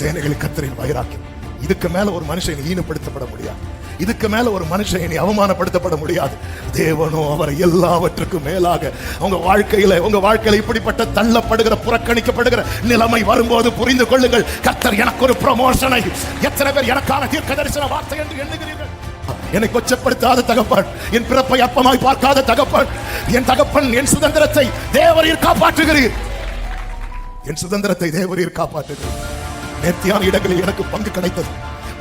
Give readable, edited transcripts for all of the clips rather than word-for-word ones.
சேனைகளின் கர்த்தரின் வைராக்கியம். இதுக்கு மேல ஒரு மனுஷன் ஈனப்படுத்தப்பட முடியாது. இதுக்கு மேல ஒரு மனுஷன் இனி அவமானப்படுத்தப்பட முடியாது. தேவனோ அவரை எல்லாவற்றுக்கும் மேலாக உங்க வாழ்க்கையில இப்படிப்பட்ட தள்ளப்படுகிற புறக்கணிக்கப்படுகிற நிலைமை வரும்போது புரிந்து கொள்ளுங்கள், கர்த்தர் எனக்கு ஒரு ப்ரமோஷனை, எத்தனை பேர் எனக்கான தீர்க்க தரிசன வார்த்தை என்று எண்ணுகிறீர்கள்? என்னை கொச்சப்படுத்தாத தகப்பன், என் பிறப்பை அப்பமாய் பார்க்காத தகப்பன், என் தகப்பன், என் சுதந்திரத்தை தேவரீர் காப்பாற்றுகிறீர். என் சுதந்திரத்தை தேவரீர் காப்பாற்றுகிறீர். நேர்த்தியான இடங்களில் எனக்கு பங்கு கிடைத்தது.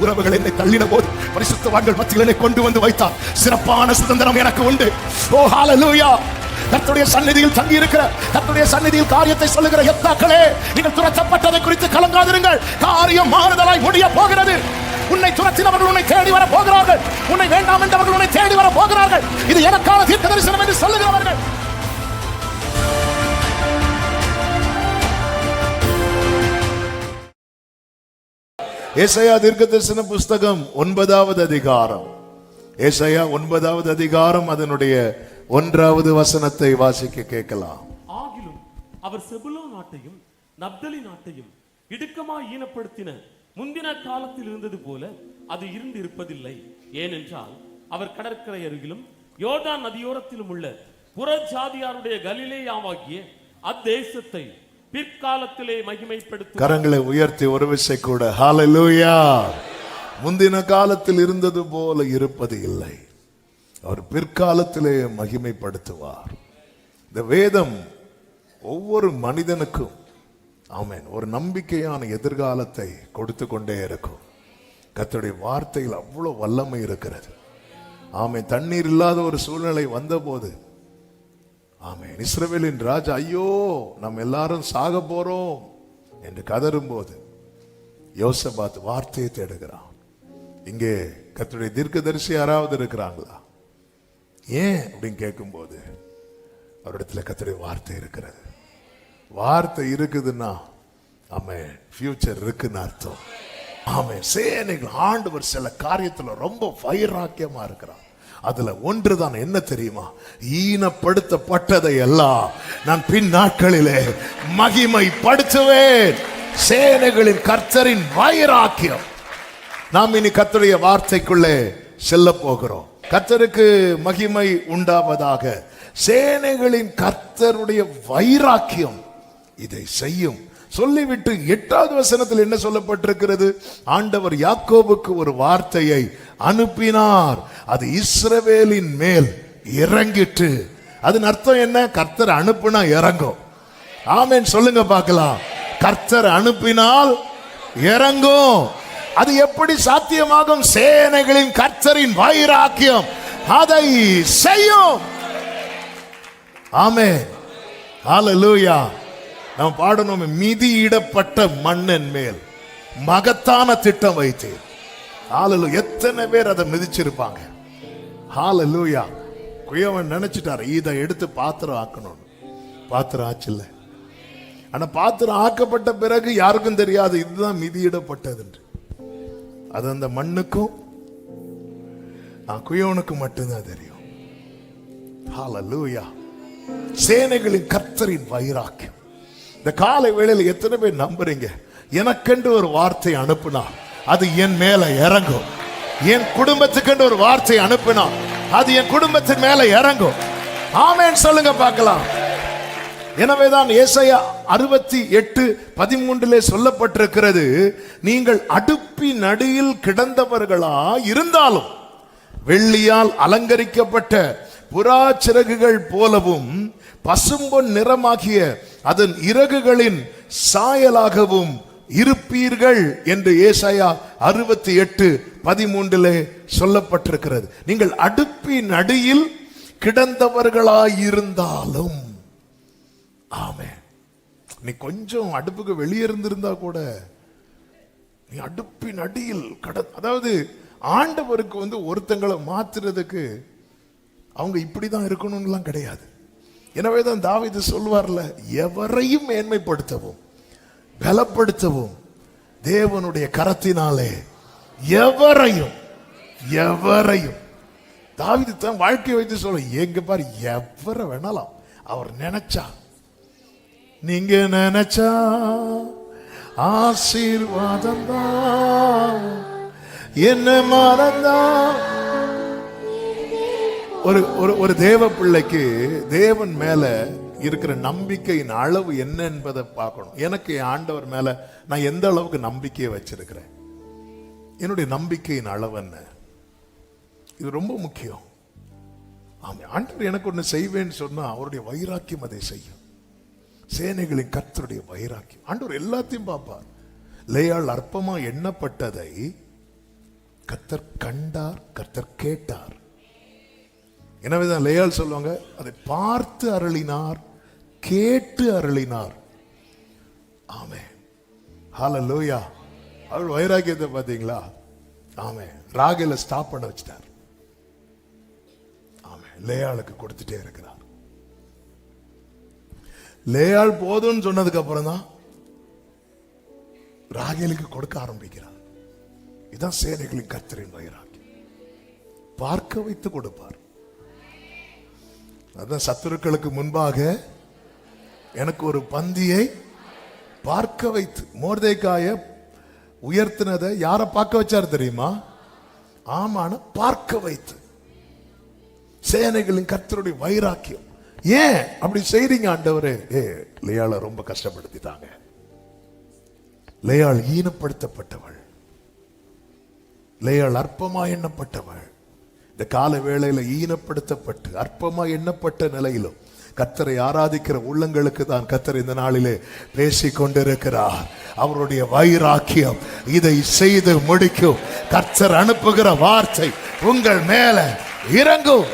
உறவுகள் என்னை தள்ளின போது பரிசுத்தவான்கள் மத்தியில் என்னை கொண்டு வந்து வைத்தார். சிறப்பான சுதந்திரம் எனக்கு உண்டு. ஓ ஹalleluya! கர்த்தருடைய சந்நிதியில் தங்கி இருக்கிற, கர்த்தருடைய சந்நிதியில் காரியத்தை சொல்லுகிற எத்தாக்களே, நீங்கள் துரத்தப்பட்டதை குறித்து கலங்காதிருங்கள். காரியம் மாறுதலாய் முடிய போகிறது. உன்னை துரத்தினவர்கள் உன்னை தேடி வர போகிறார்கள். உன்னை வேண்டாம் என்றவர்கள் உன்னை தேடி வர போகிறார்கள். இது எனக்கான தீர்க்க தரிசனம் என்று சொல்லுகிறவர்கள். ஏசாயா தீர்க்கதரிசன புஸ்தகம் 9வது அதிகாரம். ஏசாயா 9வது அதிகாரம் அதனுடைய 1வது வசனத்தை வாசிக்க கேட்கலாம். ஆகிலும் அவர் செபுலோன் நாட்டையும் நப்தலி நாட்டையும் இடுக்கமாய் ஈனப்படுத்தின முந்தின காலத்தில் இருந்தது போல அது இருந்து இருப்பதில்லை. ஏனென்றால் அவர் கடற்கரை அருகிலும் யோர்தான் நதியோரத்திலும் உள்ள புற ஜாதியாருடைய கலிலேயாவாகிய அத்தேசத்தை பிற்காலத்திலே மகிமைப்படுத்தும். கரங்களை உயர்த்தி ஒரு விசை கூட ஹalleluya! முந்தின காலத்தில் இருந்தது போல இருப்பது இல்லை, அவர் பிற்காலத்திலே மகிமைப்படுத்துவார். இந்த வேதம் ஒவ்வொரு மனிதனுக்கும் ஆமென் ஒரு நம்பிக்கையான எதிர்காலத்தை கொடுத்து கொண்டே இருக்கும். கர்த்தருடைய வார்த்தையில் அவ்வளவு வல்லமை இருக்கிறது. ஆமென். தண்ணீர் இல்லாத ஒரு சூழ்நிலை வந்தபோது ஆமென் இஸ்ரவேலின் ராஜா ஐயோ நம்ம எல்லாரும் சாக போறோம் என்று கதறும் போது யோசபாத் வார்த்தையை தேடுகிறான். இங்கே கர்த்தருடைய தீர்க்கதரிசி யாராவது இருக்கிறாங்களா? ஏன் அப்படின்னு கேட்கும் போது அவரிடத்துல கர்த்தருடைய வார்த்தை இருக்கிறது. வார்த்தை இருக்குதுன்னா ஆமென் ஃபியூச்சர் இருக்குன்னு அர்த்தம். ஆமென். சேனைகள் ஆண்டவர் சில காரியத்துல ரொம்ப வைராக்கியமா இருக்கிறான். அதுல ஒன்றுதான் என்ன தெரியுமா? ஈனப்படுத்தப்பட்டதை எல்லாம் நான் பின் நாட்களிலே மகிமைப்படுத்துவேன். சேனைகளின் கர்த்தரின் வைராக்கியம். நாம் இனி கர்த்தருடைய வார்த்தைக்குள்ளே செல்ல போகிறோம். கர்த்தருக்கு மகிமை உண்டாவதாக. சேனைகளின் கர்த்தருடைய வைராக்கியம் இதை செய்யும் சொல்லிவிட்டு 8வது வசனத்தில் என்ன சொல்லப்பட்டிருக்கிறது? ஆண்டவர் யாக்கோபுக்கு ஒரு வார்த்தையை அனுப்பினார், அது இஸ்ரவேலின் மேல் இறங்கிட்டு. அதன் அர்த்தம் என்ன? கர்த்தர் அனுப்பினா இறங்கும். ஆமென் சொல்லுங்க பார்க்கலாம். கர்த்தர் அனுப்பினால் இறங்கும். அது எப்படி சாத்தியமாகும்? சேனைகளின் கர்த்தரின் வைராக்கியம் அதை செய்யும். ஆமென் ஹalleluya! நாம் பாடணும், மிதியிடப்பட்ட மண்ணின் மேல் மகத்தான திட்டம் வைத்தேன். ஹalleluya! எத்தனை பேர் அதை மிதிச்சிருப்பாங்க? ஹalleluya! குயவன் நினைச்சிட்டாரு இதை எடுத்து பாத்திரம் ஆக்கணும். பாத்திரம் ஆச்சுல்ல. ஆனா பாத்திரம் ஆக்கப்பட்ட பிறகு யாருக்கும் தெரியாது இதுதான் மிதியிடப்பட்டது என்று. அது அந்த மண்ணுக்கும் குயவனுக்கும் மட்டும்தான் தெரியும். ஹalleluya! சேனைகளின் கர்த்தரின் வைராக்கியம். இந்த காலை வேளையில் எத்தனை பேர் நம்புறீங்க? எனக்கென்று ஒரு வார்த்தை அனுப்புனா அது என் மேல இறங்கும். என் குடும்பத்துக்கென்று ஒரு வார்த்தை அனுப்புனா அது என் குடும்பத்தின் மேல இறங்கும். ஆமென் சொல்லுங்க பார்க்கலாம். எனவேதான் ஏசாயா 68:13 சொல்லப்பட்டிருக்கிறது, நீங்கள் அடுப்பின் அடியில் கிடந்தவர்களா இருந்தாலும் வெள்ளியால் அலங்கரிக்கப்பட்ட புறா சிறகுகள் போலவும் பசும்பொன் நிறமாகிய அதன் இறகுகளின் சாயலாகவும் இருப்பீர்கள் என்று ஏசாயா 68:13 சொல்லப்பட்டிருக்கிறது. நீங்கள் அடுப்பின் அடியில் கிடந்தவர்களாயிருந்தாலும். ஆமென். நீ கொஞ்சம் அடுப்புக்கு வெளியே இருந்திருந்தா கூட நீ அடுப்பின் அடியில் அதாவது ஆண்டவருக்கு ஒருத்தங்களை மாத்துறதுக்கு அவங்க இப்படிதான் இருக்கணும்லாம் கிடையாது. எனவேதான் தாவீது சொல்வார்ல, எவரையும் மேன்மைப்படுத்தவும் பலப்படுத்தவும் தேவனுடைய கரத்தினாலே எவரையும் தாவீது தன் வாழ்க்கையை வைத்து சொல்ல, எங்க பாரு எவரை வேணாலும் அவர் நினைச்சா, நீங்க நினைச்சா ஆசீர்வாதம் தான் என்ன மறந்தா. ஒரு தேவ பிள்ளைக்கு தேவன் மேல இருக்கிற நம்பிக்கையின் அளவு என்ன என்பதை பார்க்கணும். எனக்கு என் ஆண்டவர் மேல நான் எந்த அளவுக்கு நம்பிக்கையை வச்சிருக்கிறேன், என்னுடைய நம்பிக்கையின் அளவு என்ன, இது ரொம்ப முக்கியம். ஆமா, ஆண்டவர் எனக்கு ஒண்ணு செய்வேன்னு சொன்னா அவருடைய வைராக்கியம் அதை செய்யும். சேனைகளின் கர்த்தருடைய வைராக்கியம். ஆண்டவர் எல்லாத்தையும் பார்ப்பார். லேயாள் அற்பமா எண்ணப்பட்டதை கர்த்தர் கண்டார், கர்த்தர் கேட்டார். எனவேதான் லேயாள் சொல்லுவாங்க, அதை பார்த்து அருளினார், கேட்டு அருளினார். ஆமே, ஹல்லேலூயா. அவர் வைராக்கியத்தை பார்த்தீங்களா? ஆமே, ராகேல ஸ்டாப் பண்ண வச்சிட்டார். ஆமே, லேயாளுக்கு கொடுத்துட்டே இருக்கிறார். லேயாள் போதும்னு சொன்னதுக்கு அப்புறம் தான் ராகேலுக்கு கொடுக்க ஆரம்பிக்கிறார். இதான் சேனைகளின் கர்த்தரின் வைராக்கியம். பார்க்க வைத்து கொடுப்பார். அதான் சத்துருக்களுக்கு முன்பாக எனக்கு ஒரு பந்தியை பார்க்க வைத்து. மோர்தேக்காய உயர்த்தினதை யார பார்க்க வச்சார் தெரியுமா? ஆமான பார்க்க வைத்து. சேனைகளின் கர்த்தருடைய வைராக்கியம். ஏன் அப்படி செய்றீங்க ஆண்டவரே? லேயாளை ரொம்ப கஷ்டப்படுத்திட்டாங்க. லேயாள் ஈனப்படுத்தப்பட்டவள், லேயாள் அற்பமா எண்ணப்பட்டவள். இந்த கால வேளையில ஈனப்படுத்தப்பட்டு அற்பமா எண்ணப்பட்ட நிலையிலும் கர்த்தரை ஆராதிக்கிற உள்ளங்களுக்கு தான் கர்த்தர் இந்த நாளிலே பேசிக் கொண்டிருக்கிறார். அவருடைய வைராக்கியம் இதை செய்து முடிக்கும். கர்த்தர் அனுப்புகிற வார்த்தை உங்கள் மேல இறங்கும்.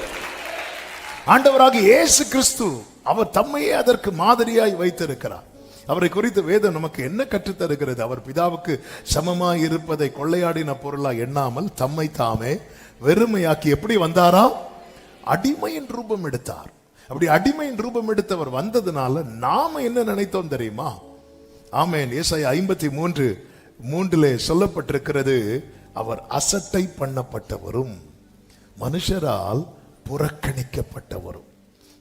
ஆண்டவராகிய இயேசு கிறிஸ்து அவர் தம்மையே அதற்கு மாதிரியாய் வைத்திருக்கிறார். அவரை குறித்து வேதம் நமக்கு என்ன கற்றுத்தருகிறது? அவர் பிதாவுக்கு சமமாய் இருப்பதை கொள்ளையாடின பொருளா எண்ணாமல் தம்மை தாமே வெறுமையாக்கி எப்படி வந்தாராம்? அடிமையின் ரூபம் எடுத்தார். அப்படி அடிமையின் ரூபம் எடுத்தவர் வந்ததுனால நாம என்ன நினைத்தோம் தெரியுமா? ஆமென். ஏசாயா 53:3 சொல்லப்பட்டிருக்கிறது, அவர் அசட்டை பண்ணப்பட்டவரும் மனுஷரால் புறக்கணிக்கப்பட்டவரும்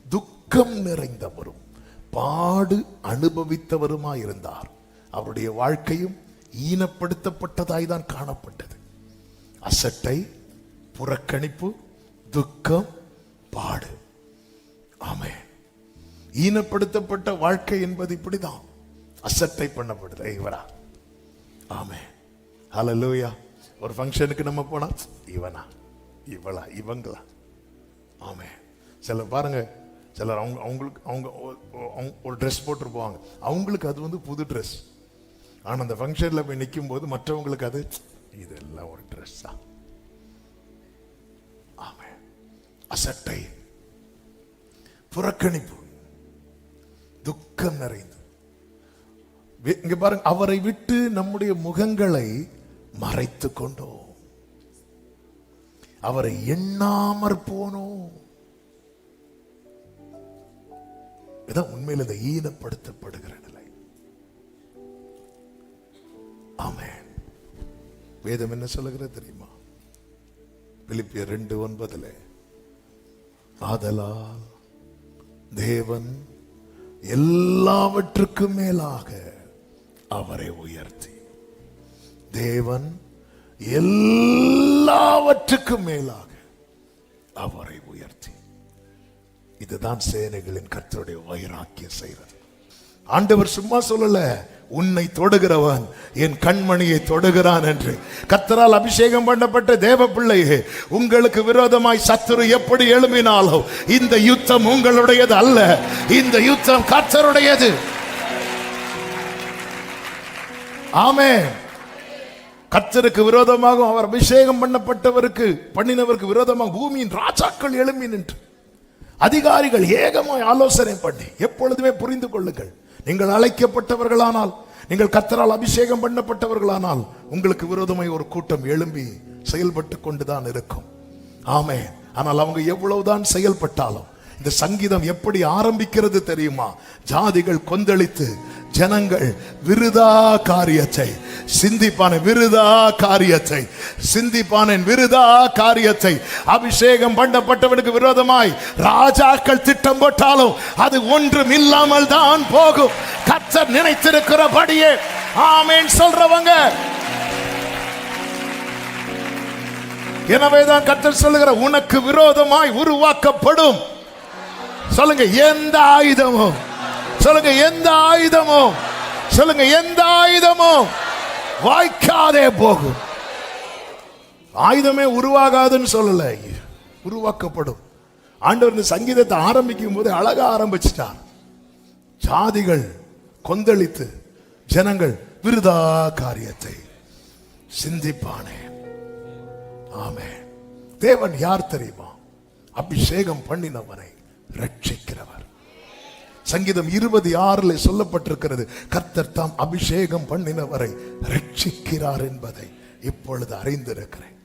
துக்கம் நிறைந்தவரும் பாடு அனுபவித்தவருமாயிருந்தார். அவருடைய வாழ்க்கையும் ஈனப்படுத்தப்பட்டதாய் தான் காணப்பட்டது. அசட்டை, புறக்கணிப்பு, துக்கம், பாடு. ஆமென். ஈனப்படுத்தப்பட்ட வாழ்க்கை என்பது இப்படிதான். அசட்டை பண்ணப்படுது. இவரா? ஆமென். ஹல்லேலூயா. ஒரு ஃபங்க்ஷனுக்கு நம்ம போனா இவனா, இவளா, இவங்களா? ஆமென். சிலர் பாருங்க, சிலர் அவங்களுக்கு அவங்க ஒரு ட்ரெஸ் போட்டிருப்பாங்க. அவங்களுக்கு அது வந்து புது ட்ரெஸ். ஆனா அந்த ஃபங்க்ஷன்ல போய் நிற்கும் போது மற்றவங்களுக்கு அது இதெல்லாம் ஒரு ட்ரெஸ்ஸா? ஆமென். அசட்டை, புறக்கணிப்பு, துக்கம் நிறைந்து. இங்க பாருங்க, அவரை விட்டு நம்முடைய முகங்களை மறைத்து கொண்டோம், அவரை எண்ணாமற் போனோம். இதான் உண்மையில் இந்த ஈனப்படுத்தப்படுகிற நிலை. ஆமென். வேதம் என்ன சொல்லுகிறது தெரியுமா? பிலிப்பியர் 2:9 ஆதலால் தேவன் எல்லாவற்றுக்கும் மேலாக அவரை உயர்த்தி, தேவன் எல்லாவற்றுக்கும் மேலாக அவரை உயர்த்தி. இதுதான் சேனைகளின் கர்த்தருடைய வைராக்கியம் செய்கிறது. ஆண்டவர் சும்மா சொல்லல, உன்னை தொடுகிறவன் என் கண்மணியை தொடுகிறான் என்று. கர்த்தரால் அபிஷேகம் பண்ணப்பட்ட தேவ பிள்ளையே, உங்களுக்கு விரோதமாய் சத்துரு எப்படி எழும்பினாலும் இந்த யுத்தம் உங்களுடையது அல்ல, இந்த யுத்தம் கர்த்தருடையது. ஆமென். கர்த்தருக்கு விரோதமாக அவர் அபிஷேகம் பண்ணப்பட்டவருக்கு பண்ணினவருக்கு விரோதமாக பூமியின் ராஜாக்கள் எழும்பி நின்று அதிகாரிகள் ஏகமாய் ஆலோசனை பண்ணி, எப்பொழுதுமே புரிந்து கொள்ளுங்கள், நீங்கள் அழைக்கப்பட்டவர்களானால், நீங்கள் கர்த்தரால் அபிஷேகம் பண்ணப்பட்டவர்களானால் உங்களுக்கு விரோதமாய் ஒரு கூட்டம் எழும்பி செயல்பட்டு கொண்டுதான் இருக்கும். ஆமென். ஆனால் அவங்க எவ்வளவுதான் செயல்பட்டாலும் இந்த சங்கீதம் எப்படி ஆரம்பிக்கிறது தெரியுமா? ஜாதிகள் கொந்தளித்து ஜனங்கள் விருதா காரியத்தை சிந்திப்பான, விருதா காரியத்தை சிந்திப்பான, விருதா காரியத்தை. அபிஷேகம் பண்ணப்பட்டவனுக்கு விரோதமாய் ராஜாக்கள் திட்டம் போட்டாலும் அது ஒன்றும் இல்லாமல் தான் போகும். கர்த்தர் நினைத்திருக்கிறபடியே ஆமென் சொல்றவங்க. எனவேதான் கர்த்தர் சொல்லுகிற, உனக்கு விரோதமாய் உருவாக்கப்படும், சொல்லுங்க, எந்த ஆயுதமும், சொல்லுங்க, எந்த ஆயுதமும், சொல்லுங்க, எந்த ஆயுதமும் வாய்க்காதே போகும். ஆயுதமே உருவாகாதுன்னு சொல்லல, உருவாக்கப்படும். ஆண்டவர் இந்த சங்கீதத்தை ஆரம்பிக்கும் போது அழகா ஆரம்பிச்சிட்டார். ஜாதிகள் கொந்தளித்து ஜனங்கள் விருதா காரியத்தை சிந்திப்பானே. ஆமென். தேவன் யார் தெரியுமா? அபிஷேகம் பண்ணினவனை ரட்சிக்கிறவர். சங்கீதம் 26 சொல்லப்பட்டிருக்கிறது, கர்த்தர் தாம் அபிஷேகம் பண்ணினவரை ரட்சிக்கிறார் என்பதை இப்பொழுது அறிந்திருக்கிறேன்.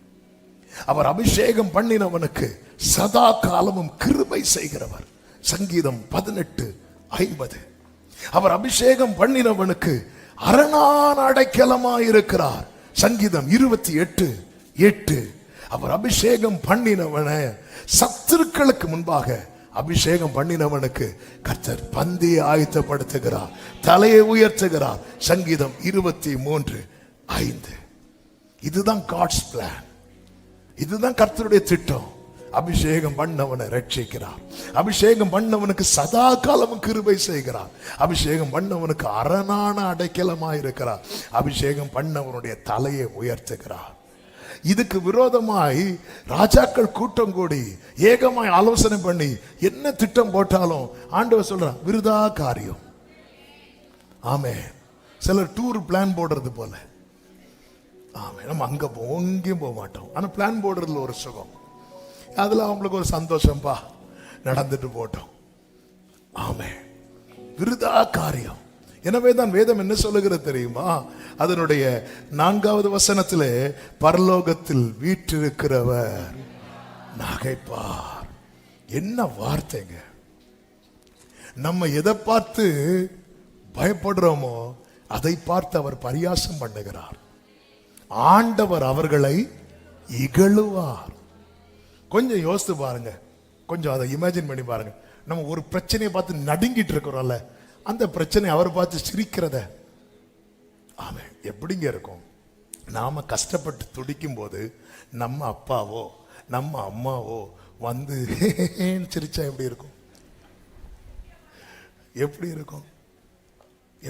அவர் அபிஷேகம் பண்ணினவனுக்கு சதா காலமும் கிருபை செய்கிறவர். சங்கீதம் 18:50. அவர் அபிஷேகம் பண்ணினவனுக்கு அரணான அடைக்கலமாயிருக்கிறார். சங்கீதம் 28:8. அவர் அபிஷேகம் பண்ணினவன சத்துருக்களுக்கு முன்பாக அபிஷேகம் பண்ணினவனுக்கு கர்த்தர் பந்தியை ஆயத்தப்படுத்துகிறார், தலையை உயர்த்துகிறார். சங்கீதம் 23:5. இதுதான் காட்ஸ் பிளான், இதுதான் கர்த்தருடைய திட்டம். அபிஷேகம் பண்ணவனை ரட்சிக்கிறார். அபிஷேகம் பண்ணவனுக்கு சதா காலமும் கிருபை செய்கிறார். அபிஷேகம் பண்ணவனுக்கு அரணான அடைக்கலமாயிருக்கிறார். அபிஷேகம் பண்ணவனுடைய தலையை உயர்த்துகிறார். இதுக்கு விரோதமாய் ராஜாக்கள் கூட்டம் கூடி ஏகமாய் ஆலோசனை பண்ணி என்ன திட்டம் போட்டாலும் ஆண்டவர் சொல்றான், விருதா காரியம். ஆமே. சிலர் டூர் பிளான் போடுறது போல. ஆமே. நம்ம அங்க போவோம், இங்கேயும் போக மாட்டோம். ஆனா பிளான் போடுறதுல ஒரு சுகம், அதுல அவங்களுக்கு ஒரு சந்தோஷம்பா, நடந்துட்டு போட்டோம். ஆமே. விருதா காரியம். எனவே தான் வேதம் என்ன சொல்லுகிறது தெரியுமா? அதனுடைய 4வது வசனத்திலே, பரலோகத்தில் வீற்றிருக்கிறவர் நகைப்பார். என்ன வார்த்தைங்க! நம்ம எதை பார்த்து பயப்படுறோமோ அதை பார்த்து அவர் பரியாசம் பண்ணுகிறார். ஆண்டவர் அவர்களை இகழுவார். கொஞ்சம் யோசித்து பாருங்க, கொஞ்சம் அதை இமேஜின் பண்ணி பாருங்க. நம்ம ஒரு பிரச்சனையை பார்த்து நடுங்கிட்டு இருக்கிறோம்ல, அந்த பிரச்சனை அவர் பார்த்து சிரிக்கிறத, ஆமே, எப்படிங்க இருக்கும்? நாம கஷ்டப்பட்டு துடிக்கும் போது நம்ம அப்பாவோ நம்ம அம்மாவோ வந்து சிரிச்சா எப்படி இருக்கும்? எப்படி இருக்கும்?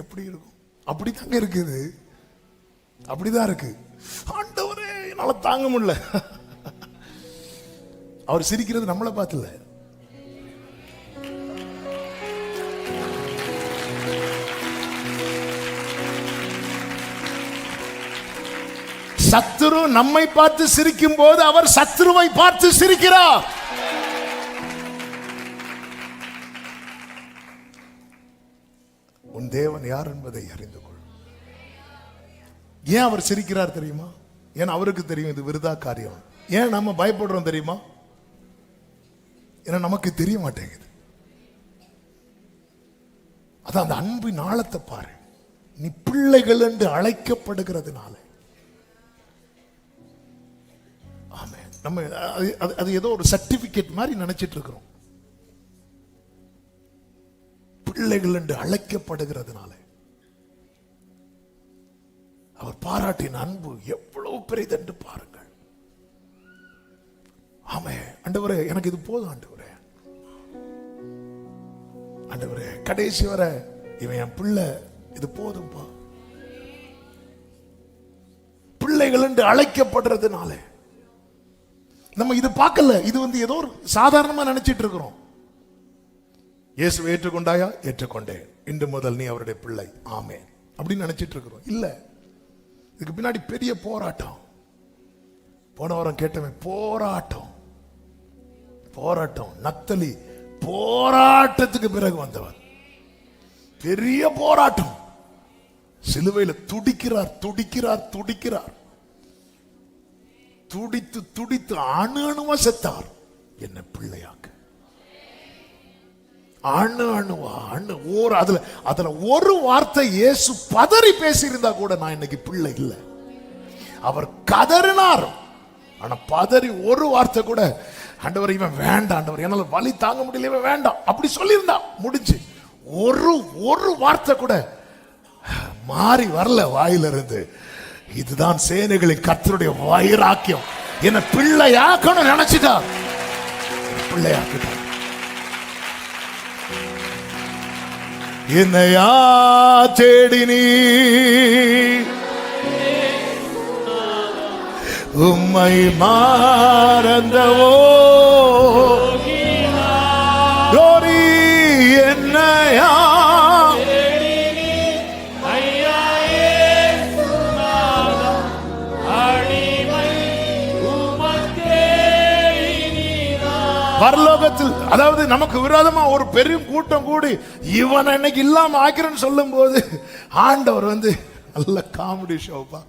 எப்படி இருக்கும்? அப்படித்தாங்க இருக்குது, அப்படிதான் இருக்கு. ஆண்டவரே, என்னால தாங்க முடியல. அவர் சிரிக்கிறது நம்மளை பார்த்துல. சத்துரு நம்மை பார்த்து சிரிக்கும் போது அவர் சத்துருவை பார்த்து சிரிக்கிறார். உன் தேவன் யார் என்பதை அறிந்து கொள். ஏன் அவர் சிரிக்கிறார் தெரியுமா? ஏன் அவருக்கு தெரியும் இது விருதா காரியம். ஏன் நம்ம பயப்படுறோம் தெரியுமா? ஏன்னா நமக்கு தெரிய மாட்டேங்குது. அதான் அந்த அன்பின் ஆழத்தை பாரு. நீ பிள்ளைகள் என்று அழைக்கப்படுகிறதுனால, ஆமே, நம்ம அது ஏதோ ஒரு சர்டிபிகேட் மாதிரி நினைச்சிட்டு இருக்கிறோம். பிள்ளைகள் என்று அழைக்கப்படுகிறதுனால அவர் பாராட்டின அன்பு எவ்வளவு பெரியது என்று பாருங்கள். ஆமே. ஆண்டவரே, எனக்கு இது போதும் ஆண்டவரே. ஆண்டவரே, கடைசி வரை இவன் என் பிள்ளை, இது போதும்பா. பிள்ளைகள் என்று அழைக்கப்படுறதுனால நம்ம இது பார்க்கல. இது ஏதோ ஒரு சாதாரணமா நினைச்சிட்டு இருக்கிறோம். இயேசுவை ஏற்றுக்கொண்டாயா? ஏற்றுக்கொண்டேன், இன்று முதல் நீ அவருடைய பிள்ளை, ஆமே அப்படின்னு நினைச்சிட்டு இருக்கிறோம். இல்ல, இதுக்கு பின்னாடி பெரிய போராட்டம். போன வாரம் கேட்டவன், போராட்டம் போராட்டம். நப்தலி போராட்டத்துக்கு பிறகு வந்தவர். பெரிய போராட்டம். சிலுவையில் துடிக்கிறார் துடிக்கிறார் துடிக்கிறார். துடித்து துடித்து அணு அணுவா செத்தார். என்ன பிள்ளையாக்க, அணு அணுவா அணு ஓர். அதுல ஒரு வார்த்தை இயேசு பதறி பேசியிருந்தா கூட நான் இன்னைக்கு பிள்ளை இல்லை. அவர் கதறினார், ஆனா பதறி ஒரு வார்த்தை கூட, ஆண்டவர் இவன் வேண்டாம், ஆண்டவர் என்னால வலி தாங்க முடியல, இவன் வேண்டாம் அப்படி சொல்லியிருந்தா முடிஞ்சு. ஒரு வார்த்தை கூட மாறி வரல வாயிலிருந்து. இதுதான் சேனைகளின் கர்த்தருடைய வைராக்கியம். என்ன பிள்ளையாக்கணும் நினைச்சிட்டா, பிள்ளையாக்கிட்டார். என்னையா தேடினீ, உம்மை மறந்தவோ கோரி என்னையா பரலோகத்தில், அதாவது நமக்கு விரோதமா ஒரு பெரிய கூட்டம் கூடி இவனை இன்னைக்கு இல்லாம ஆக்கிறேன்னு சொல்லும் போது ஆண்டவர் நல்ல காமெடி ஷோப்பா.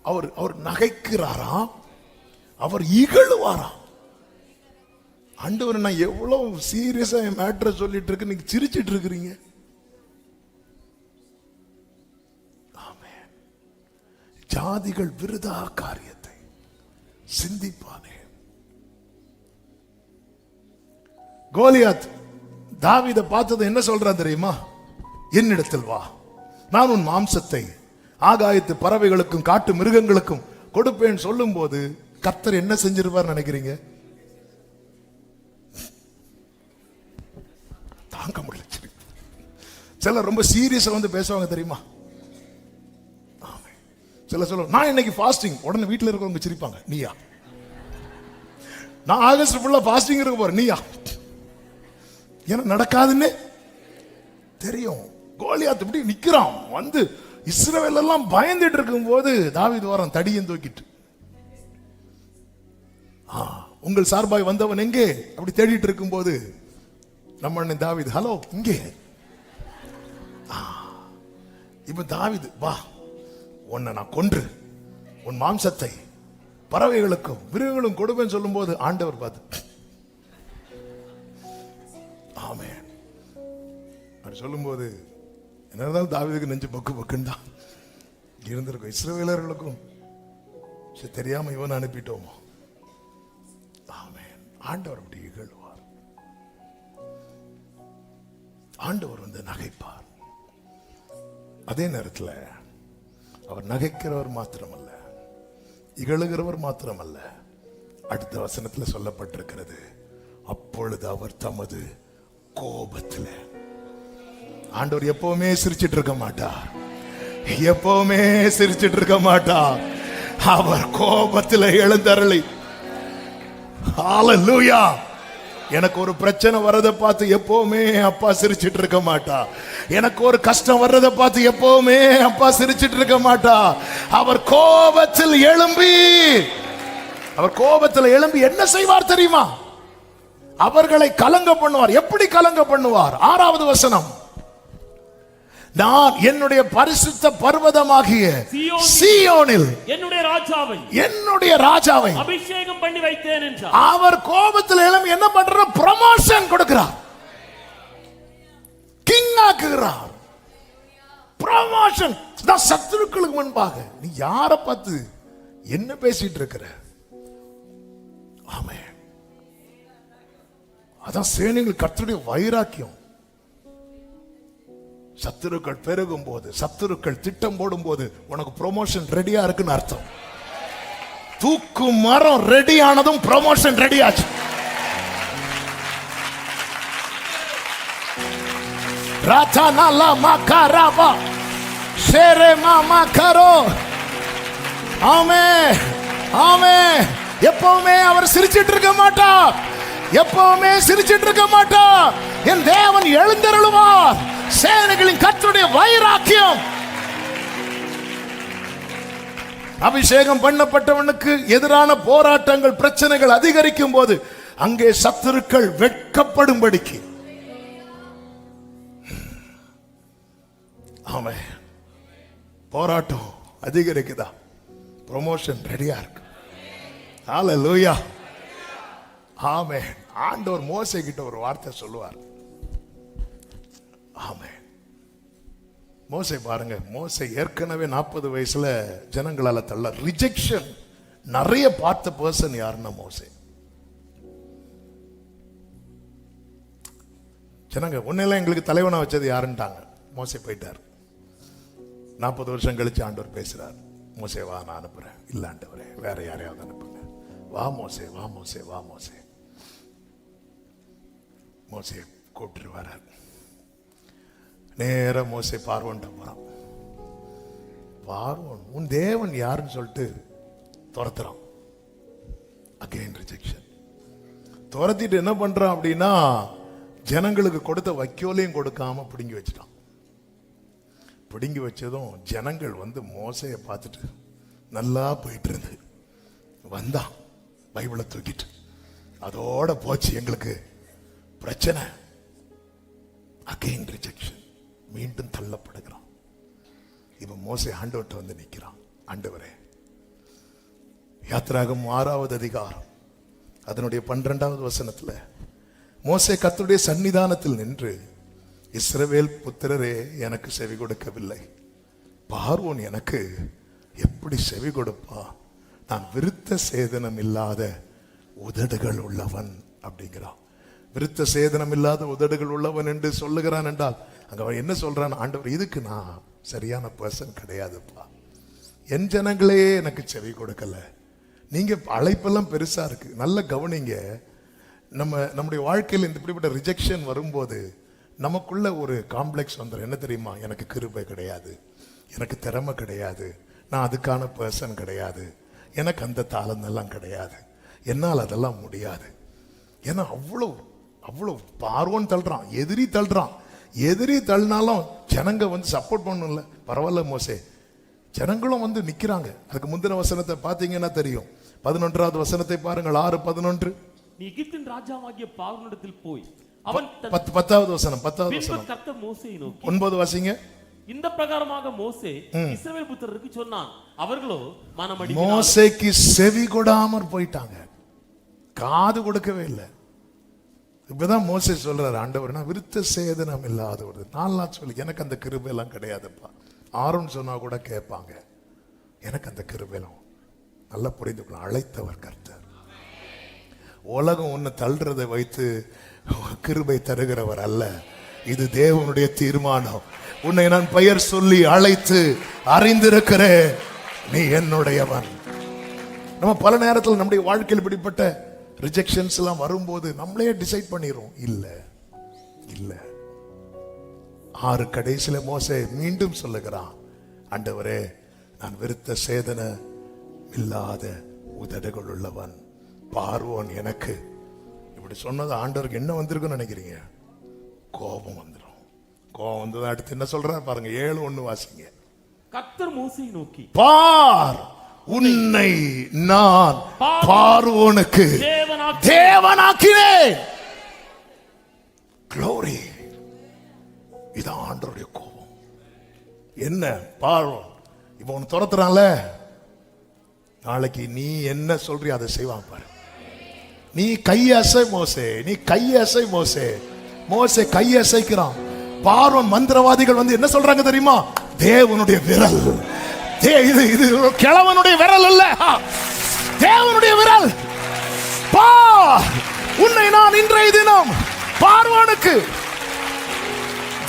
அவர் நகைக்கிறாராம், அவர் இகழுவாராம். ஆண்டவர், நான் எவ்வளவு சீரியஸா என் மேட்டரை சொல்லிட்டு இருக்கு, நீங்க சிரிச்சிட்டு இருக்கிறீங்க. ஜாதிகள் விருதா காரியத்தை சிந்திப்பானே. கோலியாத் தாவீதை பார்த்தது என்ன சொல்றான் தெரியுமா? என்னிடத்தில் வா, நான் உன் மாம்சத்தை ஆகாயத்து பறவைகளுக்கும் காட்டு மிருகங்களுக்கும் கொடுப்பேன் சொல்லும் போது கர்த்தர் என்ன செஞ்சிருப்பார் நினைக்கிறீங்க? தாங்க முடியல. சிலர் ரொம்ப சீரியஸா பேசுவாங்க தெரியுமா? சில சொல்ல, நான் இன்னைக்கு ஃபாஸ்டிங், உடனே வீட்டில் இருக்கவங்க சிரிப்பாங்க, நீயா? நான் ஆகஸ்ட் ஃபுல்லா ஃபாஸ்டிங் இருக்க போறேன், நீயா? ஏன்னா நடக்காதுன்னு தெரியும். கோலியாத் இப்படி நிக்கிறான், இஸ்ரவேல் எல்லாம் பயந்துட்டு இருக்கும் போது தாவீது வரான் தடியும் தூக்கிட்டு. உங்கள் சார்பாய் வந்தவன் எங்கே அப்படி தேடிட்டு இருக்கும் போது நம்ம அண்ணன் தாவீது, ஹலோ இங்கே. இப்ப தாவீது, வா, உன்னை நான் கொன்று உன் மாம்சத்தை பறவைகளுக்கும் மிருகங்களும் கொடுப்பேன்னு சொல்லும் போது ஆண்டவர் பார்த்து, ஆமே அப்படி சொல்லும் போது என்ன இருந்தாலும் தாவீதுக்கு நெஞ்சு பக்கு பக்குன்னு தான் இருந்திருக்கும். இஸ்ரவேலர்களுக்கும் தெரியாம இவன் அனுப்பிட்டோமோ. ஆமே, ஆண்டவர் அப்படி இகழ்வார், ஆண்டவர் நகைப்பார். அதே நேரத்தில் அவர் நகைக்கிறவர் மாத்திரமல்ல, இகழுகிறவர் மாத்திரமல்ல. அடுத்த வசனத்தில் சொல்லப்பட்டிருக்கிறது, அப்பொழுது அவர் தமது கோபத்தில், ஆண்டவர் எப்பவுமே சிரிச்சிட்டு இருக்க மாட்டார், எப்பவுமே சிரிச்சிட்டு இருக்க மாட்டார். அவர் கோபத்தில் எழுந்தருளி, ஹல்லேலூயா. எனக்கு ஒரு பிரச்சனை வர்றதை பார்த்து எப்பவுமே அப்பா சிரிச்சிட்டு இருக்க மாட்டா. எனக்கு ஒரு கஷ்டம் வர்றதை பார்த்து எப்பவுமே அப்பா சிரிச்சிட்டு இருக்க மாட்டா. அவர் கோபத்தில் எழும்பி என்ன செய்வார் தெரியுமா? அவர்களை கலங்க பண்ணுவார். எப்படி கலங்க பண்ணுவார்? 6வது வசனம், நான் என்னுடைய பரிசுத்த பர்வதமாகிய சீயோனில் என்னுடைய ராஜாவை அபிஷேகம் பண்ணி வைத்தேன் என்றார். அவர் கோபத்தில் எழும்பி என்ன பண்றார்? ப்ரமோஷன் கொடுக்கிறார், கிங் ஆக்குகிறார். ப்ரமோஷன் தான் சத்துருக்களுக்கு முன்பாக. நீ யாரை பார்த்து என்ன பேசிட்டு இருக்கிற? ஆமென். அதான் சேனைகள் கர்த்தருடைய வைராக்கியம். சத்துருக்கள் பெருகும் போது, சத்துருக்கள் திட்டம் போடும் போது உனக்கு ப்ரமோஷன் ரெடியா இருக்குன்னு அர்த்தம். தூக்கு மரம் ரெடி ஆனதும் ப்ரமோஷன் ரெடி ஆச்சு. ராதானா லா மகாராபா ஷேரே மாமா கரோ. ஆமே ஆமே. எப்பவுமே அவர் சிரிச்சிட்டு இருக்க மாட்டார், எப்பவுமே சிரிச்சிட்டு இருக்க மாட்டார். என் தேவன் எழுந்தருளுவார். சேனைகளின் கர்த்தருடைய வைராக்கியம். அபிஷேகம் பண்ணப்பட்டவனுக்கு எதிரான போராட்டங்கள், பிரச்சனைகள் அதிகரிக்கும் போது அங்கே சத்துருக்கள் வெட்கப்படும்படிக்கு. ஆமே, போராட்டம் அதிகரிக்குதா? ப்ரமோஷன் ரெடியா இருக்கு. ஹல்லேலூயா. ஆமே. ஆண்டவர் மோசே கிட்ட ஒரு வார்த்தை சொல்லுவார். ஆமே. மோசே பாருங்க, மோசே ஏற்கனவே 40 வயசுல ஜனங்களால தள்ள ரிஜெக்ஷன் நிறைய பார்த்த பர்சன் யாருன்னா மோசே. ஜனங்க உன்னெல்லாம் எங்களுக்கு தலைவனா வச்சது யாருன்ட்டாங்க. மோசே போயிட்டார். 40 வருஷம் கழிச்சு ஆண்டவர் பேசுறார். மோசே வா, நான் அனுப்புறேன். இல்ல ஆண்டவரே, வேற யாரையாவது அனுப்புங்க. வா மோசே, வா மோசே, வா மோசே. மோசே கூப்பிட்டு வரார். நேர மோசே பார்வோன்ட்ட போறான். பார்வோன் உன் தேவன் யாருன்னு சொல்லிட்டு துரத்துறான். Again rejection. துரத்திட்டு என்ன பண்றான் அப்படின்னா, ஜனங்களுக்கு கொடுத்த வைக்கோலையும் கொடுக்காம பிடுங்கி வச்சுட்டான். பிடுங்கி வச்சதும் ஜனங்கள் வந்து மோசையை பார்த்துட்டு நல்லா போயிட்டு இருந்து வந்தான் பைபிளை தூக்கிட்டு. அதோட போச்சு எங்களுக்கு பிரச்சனை. Again rejection. மீண்டும் தள்ளப்படுகிறான். இப்ப மோசே ஆண்டவர்கிட்ட வந்து நிற்கிறான். ஆண்டவரே, யாத்திராகமம் 6வது அதிகாரம் அதனுடைய 12வது வசனத்துல மோசே கர்த்தருடைய சன்னிதானத்தில் நின்று, இஸ்ரவேல் புத்திரரே எனக்கு செவி கொடுக்கவில்லை, பார்வோன் எனக்கு எப்படி செவி கொடுப்பா? நான் விருத்த சேதனம் இல்லாத உதடுகள் உள்ளவன் அப்படிங்கிறான். விருத்த சேதனம் இல்லாத உதடுகள் உள்ளவன் என்று சொல்லுகிறான் என்றால் அங்க அவன் என்ன சொல்றான்? ஆண்டவர், இதுக்கு நான் சரியான பர்சன் கிடையாதுப்பா. என் ஜனங்களே எனக்கு செவி கொடுக்கல. நீங்க அழைப்பெல்லாம் பெருசா இருக்கு. நல்ல கவனிங்க. நம்முடைய வாழ்க்கையில் இந்த இப்படிப்பட்ட ரிஜெக்ஷன் வரும்போது நமக்குள்ள ஒரு காம்ப்ளெக்ஸ் வந்துடும். என்ன தெரியுமா? எனக்கு கிருபை கிடையாது, எனக்கு திறமை கிடையாது, நான் அதுக்கான பர்சன் கிடையாது, எனக்கு அந்த தாளம் எல்லாம் கிடையாது, என்னால் அதெல்லாம் முடியாது. ஏன்னா அவ்வளோ பார்வோன் தள்ளுறான், எதிரி தள்ளுறான். எதிரி தள்ளினாலும் ஜனங்க வந்து சப்போர்ட் பண்ணல. பரவாயில்ல மோசே, ஜனங்களும் வந்து நிக்கிறாங்க. அதுக்கு முந்தின வசனத்தை பார்த்தீங்கன்னா தெரியும். 11வது வசனத்தை பாருங்கள். 6:11. நீ எகிப்தின் ராஜாவாகிய பார்வோனிடத்தில் போய் அவன் 10வது வசனம். 10வது வசனம். கர்த்தர் மோசேயை நோக்கி 9 வாசிங்க. இந்த பிரகாரமாக மோசே இஸ்ரவேல் புத்திரருக்கு சொன்னான், அவர்களோ மனமடி மோசேக்கு செவி கொடாமற் போயிட்டாங்க, காது கொடுக்கவே இல்லை. இப்பதான் மோசே சொல்றாரு, ஆண்டவர் நான் விருத்த சேதனம் இல்லாத ஒரு நாள் சொல்லி எனக்கு அந்த கிருபை எல்லாம் கிடையாதுப்பா. ஆரோன் சொன்னா கூட கேட்பாங்க, எனக்கு அந்த கிருபைலாம் நல்லா புரிந்துக்கணும். அழைத்தவர் கர்த்தர். உலகம் ஒன்னு தள்ளுறதை வைத்து கிருபை தருகிறவர் அல்ல. இது தேவனுடைய தீர்மானம். உன்னை நான் பெயர் சொல்லி அழைத்து அறிந்திருக்கிறேன், நீ என்னுடையவன். நம்ம பல நேரத்தில் நம்முடைய வாழ்க்கையில் இப்படிப்பட்ட ரிஜெக்ஷன்ஸ் எல்லாம் வரும்போது நம்மளே டிசைட் பண்ணிடுறோம், இல்ல இல்ல. 6 கடைசியில மோசே மீண்டும் சொல்லுகிறான், ஆண்டவரே நான் விருத்த சேதன இல்லாத உதடுகள் உள்ளவன், பார்வோன் எனக்கு இப்படி சொன்னது ஆண்டவருக்கு என்ன வந்திருக்குன்னு நினைக்கிறீங்க? கோபம் வந்துடும். கோபம் வந்தது. அடுத்து என்ன சொல்றாரு பாருங்க. 7:1 வாசிங்க. கர்த்தர் மோசேயை நோக்கி, பார், உன்னை நான் பார்வோனுக்கு தேவனாக்கினேன். க்ளோரி. இது ஆண்டவருடைய கோபம். என்ன பார்வோன் இப்ப உன்னை துரத்துறான்ல, நாளைக்கு நீ என்ன சொல்றிய அதை செய்வான் பாரு. நீ கையசை மோசே, நீ கையசை மோசே. மோசே கையசைக்கிறான். பார்வோன் மந்திரவாதிகள் வந்து என்ன சொல்றாங்க தெரியுமா? தேவனுடைய விரல். இது கிழவனுடைய விரல் அல்ல, தேவனுடைய விரல். உன்னை நான் இன்றைய தினம் பார்வோனுக்கு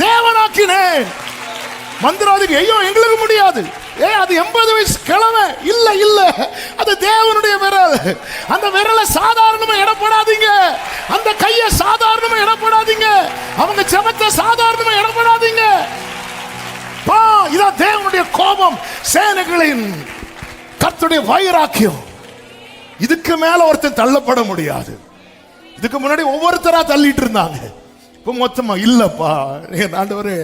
தேவனாக்கினேன். மந்திரவாதிகள் ஐயோ எங்களுக்கு முடியாது, அது 80 வயசு கிழமை. இல்ல இல்ல, அது தேவனுடைய விரல். அந்த விரலை சாதாரணமா இடப்படாதீங்க, அந்த கையை சாதாரணமா இடப்படாதீங்க, அவங்க ஜெபத்தை சாதாரணமா இடப்படாதீங்க. இதான் தேவனுடைய கோபம், சேனைகளின் கர்த்தருடைய வைராக்கியம். இதுக்கு மேல ஒருத்தன் தள்ளப்பட முடியாது. இதுக்கு முன்னாடி ஒவ்வொருத்தரா தள்ளிட்டு இருந்தாங்க, இப்ப மொத்தமா இல்லப்பா. ஆண்டவரே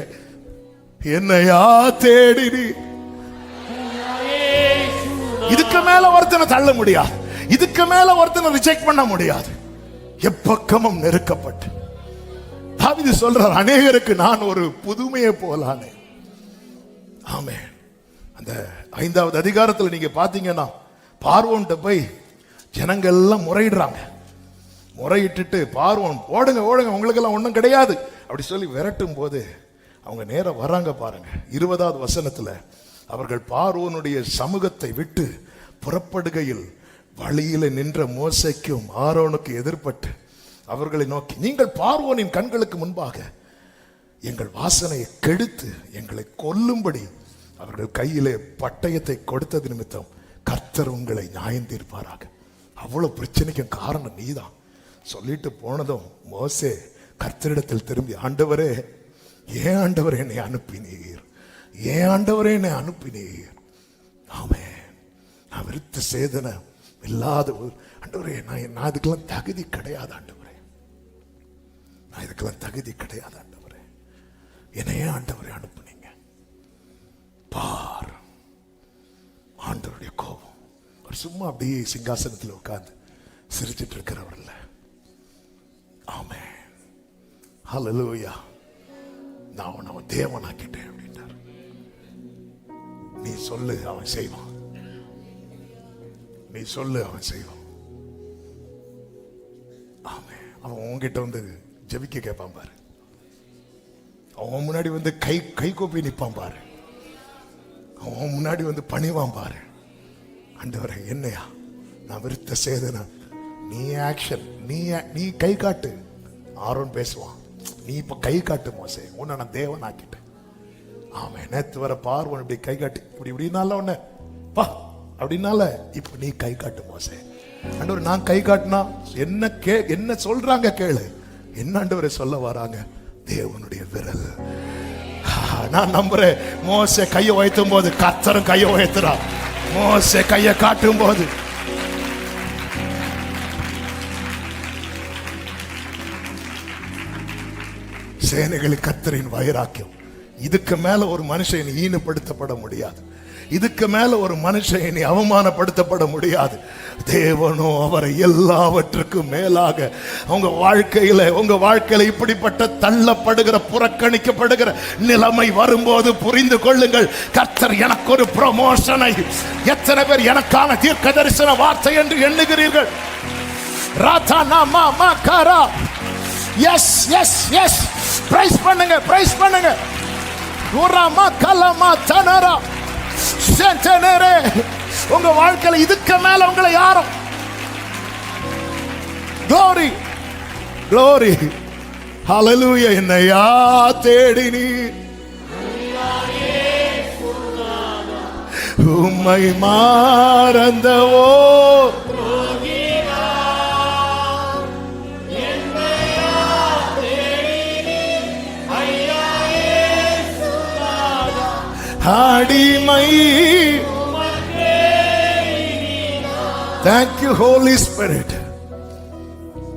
என்னையா தேடி, இதுக்கு மேல ஒருத்தனை தள்ள முடியாது, இதுக்கு மேல ஒருத்தனை ரிஜெக்ட் பண்ண முடியாது. எப்பக்கமும் நெருக்கப்பட்டு தாவீது சொல்றார், அநேகருக்கு நான் ஒரு புதுமையை போலானே. ஆமே. அந்த 5வது அதிகாரத்தில் நீங்க பாத்தீங்கன்னா பார்வோன்ட்ட போய் ஜனங்கள் எல்லாம் முறையிடுறாங்க. முறையிட்டு பார்வோன் ஓடுங்க ஓடுங்க, உங்களுக்கு எல்லாம் ஒண்ணும் கிடையாது அப்படி சொல்லி விரட்டும் போது அவங்க நேரம் வராங்க பாருங்க. 20வது வசனத்துல அவர்கள் பார்வோனுடைய சமூகத்தை விட்டு புறப்படுகையில் வழியில நின்ற மோசேக்கும் ஆரோனுக்கு எதிர்பட்டு அவர்களை நோக்கி, நீங்கள் பார்வோனின் கண்களுக்கு முன்பாக எங்கள் வாசனையை கெடுத்து எங்களை கொல்லும்படி அவர்கள் கையிலே பட்டயத்தை கொடுத்தது நிமித்தம் கர்த்தர் உங்களை நியாயம் தீர்ப்பாராக. அவ்வளவு பிரச்சனைக்கும் காரணம் நீதான். சொல்லிட்டு போனதும் மோசே கர்த்தரிடத்தில் திரும்பி, ஆண்டவரே, ஏன் ஆண்டவரே என்னை அனுப்பினீர், ஏன் ஆண்டவரே என்னை அனுப்பினீர். ஆமென். நான் விருத்த சேதனை இல்லாத ஆண்டவரே, நான் இதுக்கெல்லாம் தகுதி கிடையாது ஆண்டவரே, நான் இதுக்கெல்லாம் தகுதி கிடையாது ஆண்டவரே, என்னையே ஆண்டவரே அனுப்புனீங்க. பார், ஆண்டவருடைய கோபம். அவர் சும்மா அப்படியே சிங்காசனத்தில் உட்கார்ந்து சிரிச்சிட்டு இருக்கிறவர் இல்ல. ஆமென். ஹல்லேலூயா. நான் அவன் தேவனாக்கிட்டேன் அப்படின்றார். நீ சொல்லு, அவன் செய்வான். நீ சொல்லு, அவன் செய்வான். ஆமென். அவன் உன்கிட்ட வந்து ஜெபிக்க கேட்பான் பாரு. அவன் முன்னாடி வந்து கை கோப்பி நிற்பான் பாரு. அவன் முன்னாடி வந்து பணிவான் பாரு. ஆண்டவரே, என்னையா நான் விருத்த சேதனை, நீ ஆக்ஷன், நீ கை காட்டு. ஆரோன் பேசுவான், நீ இப்ப கை காட்டு மோசே, உன்னை நான் தேவன் ஆக்கிட்டேன். ஆமா, நேத்து வர பார்வன் இப்படி கை காட்டி இப்படினால உன்ன பா அப்படின்னால இப்ப நீ கை காட்டு மோசே. ஆண்டவர், நான் கை காட்டினா என்ன சொல்றாங்க கேளு. என்ன ஆண்டவரை சொல்ல வராங்க? தேவனுடைய விரல். நான் நம்புறேன், மோசே கையை உயர்த்தும் போது கர்த்தரும் கையை உயர்த்துறா. மோசே கையை காட்டும் போது சேனைகளுக்கு கர்த்தரின் வைராக்கியம். இதுக்கு மேல ஒரு மனுஷன் ஈனப்படுத்தப்பட முடியாது. இதுக்கு மேல ஒரு மனுஷன் இனி அவமானப்படுத்தப்பட முடியாது. தேவனோ அவரை எல்லாவற்றுக்கும் மேலாக உங்க வாழ்க்கையில இப்படிப்பட்ட தள்ளப்படுகிற, புறக்கணிக்கப்படுகிற நிலைமை வரும்போது புரிந்து கொள்ளுங்கள், கர்த்தர் எனக்கு ஒரு ப்ரமோஷனை. எத்தனை பேர் எனக்கான தீர்க்க தரிசன வார்த்தை என்று எண்ணுகிறீர்கள்? எஸ் எஸ் எஸ், பிரைஸ் பண்ணுங்க, பிரைஸ் பண்ணுங்க. உங்க வாழ்க்கையில இதுக்கு மேல உங்களை யாரும் glory glory hallelujah. என்னையா தேடினி உம்மை மறந்தவோ அடிமை. Thank you Holy Spirit,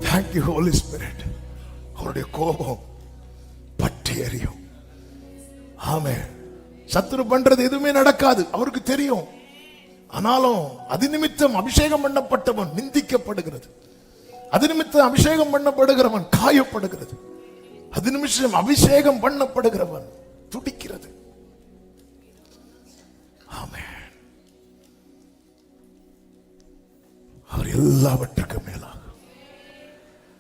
thank you Holy Spirit. அவருடைய கோபம் பற்றி எரியும். ஆமென். சத்துரு பண்றது எதுவுமே நடக்காது, அவருக்கு தெரியும். ஆனாலும் அது நிமித்தம் அபிஷேகம் பண்ணப்பட்டவன் நிந்திக்கப்படுகிறது, அது நிமித்தம் அபிஷேகம் பண்ணப்படுகிறவன் காயப்படுகிறது, அது நிமிஷம் அபிஷேகம் பண்ணப்படுகிறவன் துடிக்கிறது. ஆமென். அவர் எல்லாவற்றுக்கும் மேலாக.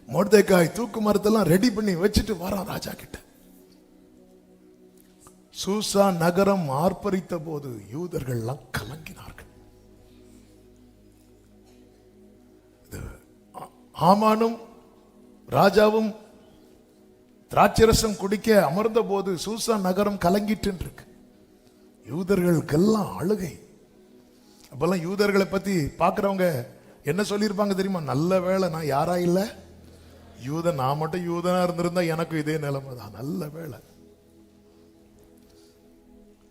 மொர்தெகாய் தூக்கு மரத்தெல்லாம் ரெடி பண்ணி வச்சுட்டு வரான் ராஜா கிட்ட. சூசா நகரம் ஆர்ப்பரித்த போது யூதர்கள் எல்லாம் கலங்கினார்கள். ஆமானும் ராஜாவும் திராட்சரசம் குடிக்க அமர்ந்த போது சூசா நகரம் கலங்கிட்டு இருக்கு. யூதர்களுக்கெல்லாம் அழுகை. அப்பெல்லாம் யூதர்களை பத்தி பாக்குறவங்க என்ன சொல்லியிருப்பாங்க தெரியுமா? நல்ல வேளை நான் யாரா இல்ல யூதன், நான் மட்டும் யூதனா இருந்திருந்தா எனக்கு இதே நிலைமை தான். நல்ல வேளை.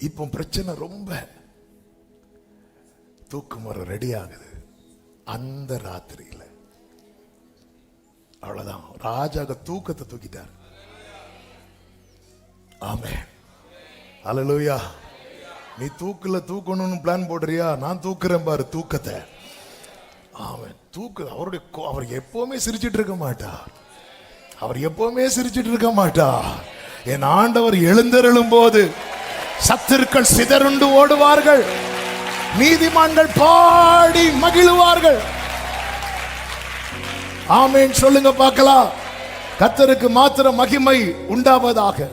இப்போ பிரச்சனை ரொம்ப. தூக்கு மரம் ரெடி ஆகுது அந்த ராத்திரியில. அவ்வளவுதான், ராஜாக தூக்கத்தை தூக்கிட்டார். ஆமென். அல்லேலூயா. நீ தூக்கணும்னு பிளான் போடுறியா? நான் தூக்குறேன் பாரு தூக்கத்தை. அவன் அவர் எப்பவுமே சிரிச்சிட்டு இருக்க மாட்டார். அவர் எப்பவுமே சிரிச்சிட்டு இருக்க மாட்டார். என் ஆண்டவர் எழுந்தருளும் போது சத்துருக்கள் சிதறுண்டு ஓடுவார்கள், நீதிமான்கள் பாடி மகிழுவார்கள். ஆமென் சொல்லுங்க பார்க்கலாம். கர்த்தருக்கு மாத்திரம் மகிமை உண்டாவதாக.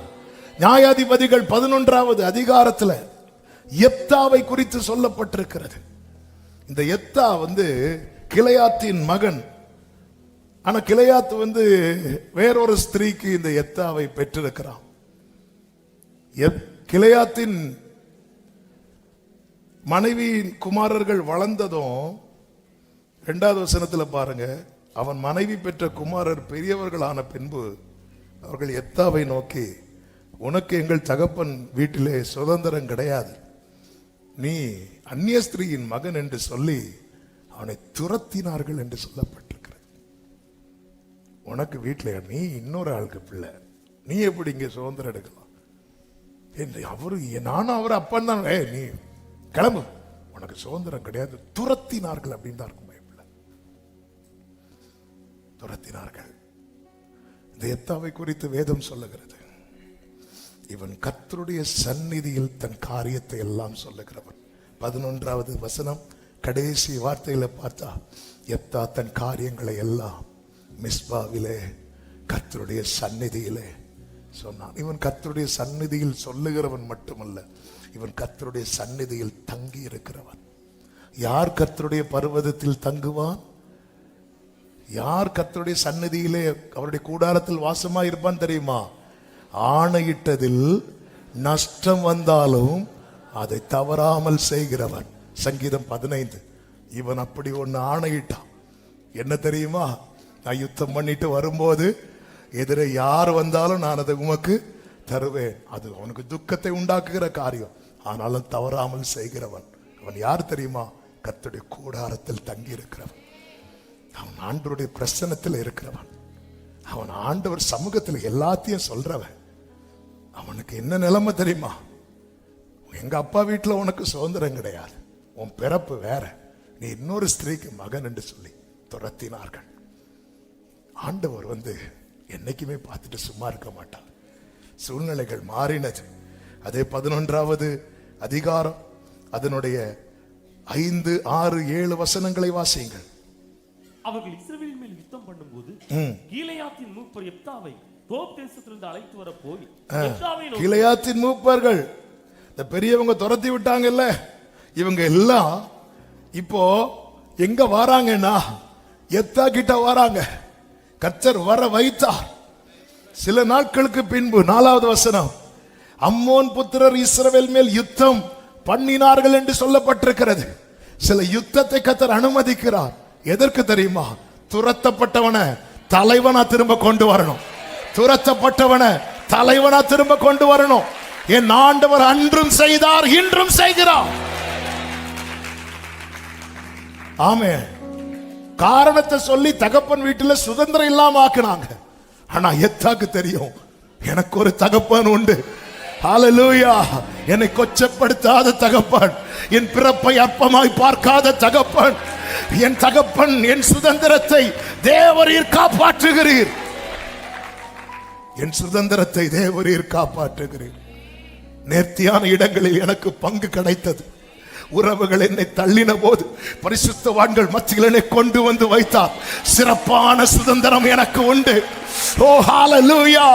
நியாயாதிபதிகள் 11வது அதிகாரத்தில் எப்தாவை குறித்து சொல்லப்பட்டிருக்கிறது. இந்த எப்தா கிளையாத்தின் மகன். ஆனா கிளையாத்து வேறொரு ஸ்திரீக்கு இந்த எப்தாவை பெற்றிருக்கிறான். கிளையாத்தின் மனைவி குமாரர்கள் வளர்ந்ததும் 2வது வசனத்துல பாருங்க, அவன் மனைவி பெற்ற குமாரர் பெரியவர்களான பின்பு அவர்கள் எத்தாவை நோக்கி, உனக்கு எங்கள் தகப்பன் வீட்டிலே சுதந்திரம் கிடையாது, நீ அந்நிய ஸ்திரீயின் மகன் என்று சொல்லி அவனை துரத்தினார்கள் என்று சொல்லப்பட்டிருக்கிறது. உனக்கு வீட்டில் நீ இன்னொரு ஆளுக்கு பிள்ளை, நீ எப்படி இங்கே சுதந்திரம் எடுக்கலாம் என்று அவரு, நானும் அவர் அப்பன் தான், நீ கிளம்பு, உனக்கு சுதந்திரம் கிடையாது, துரத்தினார்கள் அப்படின்னு தான் இருக்கும். துரத்தினார்கள். இந்த எத்தாவை குறித்து வேதம் சொல்லுகிறது, இவன் கர்த்தருடைய சந்நிதியில் தன் காரியத்தை எல்லாம் சொல்லுகிறவன். 11வது வசனம் கடைசி வார்த்தையில பார்த்தா, எத்தா தன் காரியங்களை எல்லாம் மிஸ்பாவிலே கர்த்தருடைய சந்நிதியிலே சொன்னான். இவன் கர்த்தருடைய சந்நிதியில் சொல்லுகிறவன் மட்டுமல்ல, இவன் கர்த்தருடைய சந்நிதியில் தங்கி இருக்கிறவன். யார் கர்த்தருடைய பர்வதத்தில் தங்குவான்? யார் கர்த்தருடைய சந்நிதியிலே அவருடைய கூடாரத்தில் வாசமா இருப்பான் தெரியுமா? ஆணையிட்டதில் நஷ்டம் வந்தாலும் அதை தவறாமல் செய்கிறவன். சங்கீதம் 15. இவன் அப்படி ஒன்னு ஆணையிட்டான். என்ன தெரியுமா? நான் யுத்தம் பண்ணிட்டு வரும்போது எதிரே யார் வந்தாலும் நான் அதை உமக்கு தருவேன். அது அவனுக்கு துக்கத்தை உண்டாக்குகிற காரியம், ஆனாலும் தவறாமல் செய்கிறவன். அவன் யார் தெரியுமா? கர்த்தருடைய கூடாரத்தில் தங்கி இருக்கிறவன். அவன் ஆண்டவருடைய பிரசன்னத்தில் இருக்கிறவன். அவன் ஆண்டவர் சமூகத்தில் எல்லாத்தையும் சொல்றவன். அவனுக்கு என்ன நிலைமை தெரியுமா? எங்க அப்பா வீட்டுல உனக்கு சுதந்திரம் கிடையாது, உன் பிறப்பு வேற, நீ இன்னொரு ஸ்திரீக்கு மகன் என்று சொல்லி துரத்தினார்கள். ஆண்டவர் என்னைக்குமே பார்த்துட்டு சும்மா இருக்க மாட்டார். சூழ்நிலைகள் மாறினது. அதே 11வது அதிகாரம் அதனுடைய 5, 6, 7 வசனங்களை வாசியுங்கள். அவர்கள் இஸ்ரவேல் மேல் யுத்தம் பண்ணும்போது கீலேயாத்தின் மூப்பர் எப்தாவை தோப் தேசத்திலிருந்து அழைத்து வர போய், கீலேயாத்தின் மூப்பர்கள் இந்த பெரியவங்க துரத்தி விட்டாங்கல்ல, இவங்க எல்லாம் இப்போ எங்க வராங்கன்னா எத்தா கிட்ட வராங்க. கர்த்தர் வர வைத்தார். சில நாட்களுக்கு பின்பு 4வது வசனம், அம்மோன் புத்திரர் இஸ்ரவேல் மேல் யுத்தம் பண்ணினார்கள் என்று சொல்லப்பட்டிருக்கிறது. சில யுத்தத்தை கர்த்தர் அனுமதிக்கிறார். எதற்கு தெரியுமா? துரத்தப்பட்டவன தலைவனா திரும்ப கொண்டு வரணும். துரத்தப்பட்டவன தலைவனா திரும்ப கொண்டு வரணும். என் ஆண்டவர் அன்றும் செய்தார், இன்றும் செய்கிறார். ஆமே. காரணத்தை சொல்லி தகப்பன் வீட்டுல சுதந்திரம் இல்லாம ஆக்குனாங்க. ஆனா எத்தாக்கு தெரியும், எனக்கு ஒரு தகப்பன் உண்டு. ஹல்லேலூயா. என்னை கொச்சப்படுத்தாத தகப்பன், என் பிறப்பை அற்பமாய் பார்க்காத தகப்பன், என் தகப்பன், என் சுதந்திரத்தை தேவரீர் காப்பாற்றுகிறீர். என் சுதந்திரத்தை தேவரீர் காப்பாற்றுகிறீர். நேர்த்தியான இடங்களில் எனக்கு பங்கு கிடைத்தது. உறவுகள் என்னை தள்ளின போது பரிசுத்தவான்கள் மத்தியில் என்னை கொண்டு வந்து வைத்தார். சிறப்பான சுதந்திரம் எனக்கு உண்டு. ஓ ஹல்லேலூயா.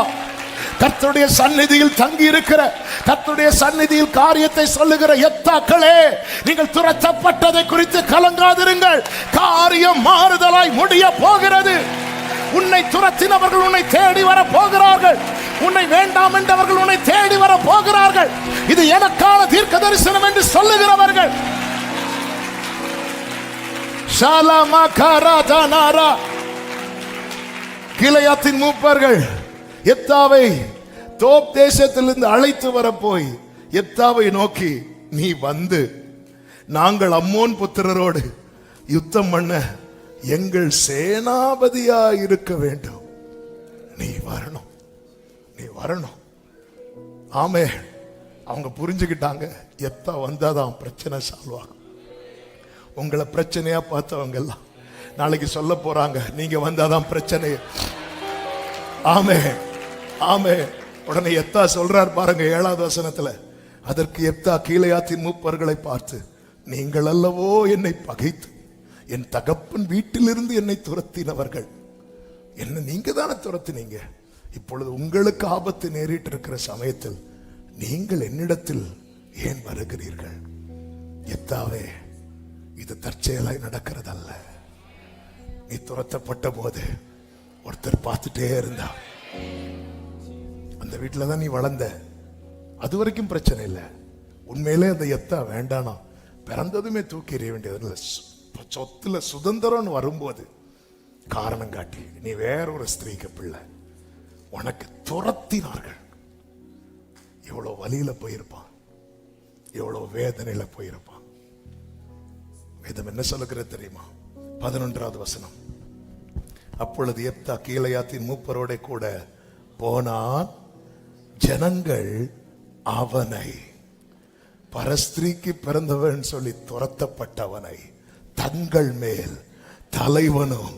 கர்த்தருடைய சந்நிதியில் தங்கி இருக்கிற, கர்த்தருடைய சந்நிதியில் காரியத்தை சொல்லுகிற எத்தாக்களே, நீங்கள் துரத்தப்பட்டதை குறித்து கலங்காதிருங்கள். காரியம் மாறுதலாய் முடிய போகிறது. உன்னை துரத்தினவர்கள் உன்னை தேடி வர போகிறார்கள். உன்னை வேண்டாம் என்றவர்கள் உன்னை தேடி வர போகிறார்கள். இது எனக்கான தீர்க்க தரிசனம் என்று சொல்லுகிறவர்கள். கீலேயாத்தின் மூப்பர்கள் எத்தாவை தோப் தேசத்திலிருந்து அழைத்து வர போய் எத்தாவை நோக்கி, நீ வந்து நாங்கள் அம்மோன் புத்திரரோடு யுத்தம் பண்ண எங்கள் சேனாபதியா இருக்க வேண்டும். நீ வரணும், நீ வரணும். ஆமே. அவங்க புரிஞ்சுக்கிட்டாங்க, எத்தா வந்தாதான் பிரச்சனை சால்வ் ஆகும். உங்களை பிரச்சனையா பார்த்தவங்க எல்லாம் நாளைக்கு சொல்ல போறாங்க, நீங்க வந்தாதான் பிரச்சனை. ஆமே, ஆமே. உடனே எத்தா சொல்றார் பாருங்க 7வது வசனத்துல, அதற்கு எத்தா கீலேயாத்தின் மூப்பர்களை பார்த்து, நீங்கள் அல்லவோ என்னை பகைத்து என் தகப்பன் வீட்டிலிருந்து என்னை துரத்தினவர்கள், என்ன நீங்க தானே துரத்தினீங்க. இப்பொழுது உங்களுக்கு ஆபத்து நேரிட்டு இருக்கிற சமயத்தில் நீங்கள் என்னிடத்தில் ஏன் வருகிறீர்கள்? எத்தாவே, இது தற்செயலாய் நடக்கிறதல்ல. நீ துரத்தப்பட்ட போது ஒருத்தர் பார்த்துட்டே இருந்தா. அந்த வீட்டில் தான் நீ வளர்ந்த, அது வரைக்கும் பிரச்சனை இல்லை. உண்மையிலே அந்த எத்தா வேண்டானா பிறந்ததுமே தூக்கி எறிய வேண்டியது. சொத்துல சுதந்திரம் வரும்போது காரணம் காட்டி நீ வேறொரு ஸ்திரீக்கு பிள்ளை, உனக்கு துரத்தினார்கள். எவ்வளவு வலியில போயிருப்பான், எவ்வளவு வேதனையில போயிருப்பான். வேதம் என்ன சொல்லுகிறது தெரியுமா? 11வது வசனம். அப்பொழுது எப்தா கீலேயாத்தின் மூப்பரோட கூட போனான். ஜனங்கள் அவனை, பரஸ்திரீக்கு பிறந்தவன் சொல்லி துரத்தப்பட்டவனை, தங்கள் மேல் தலைவனும்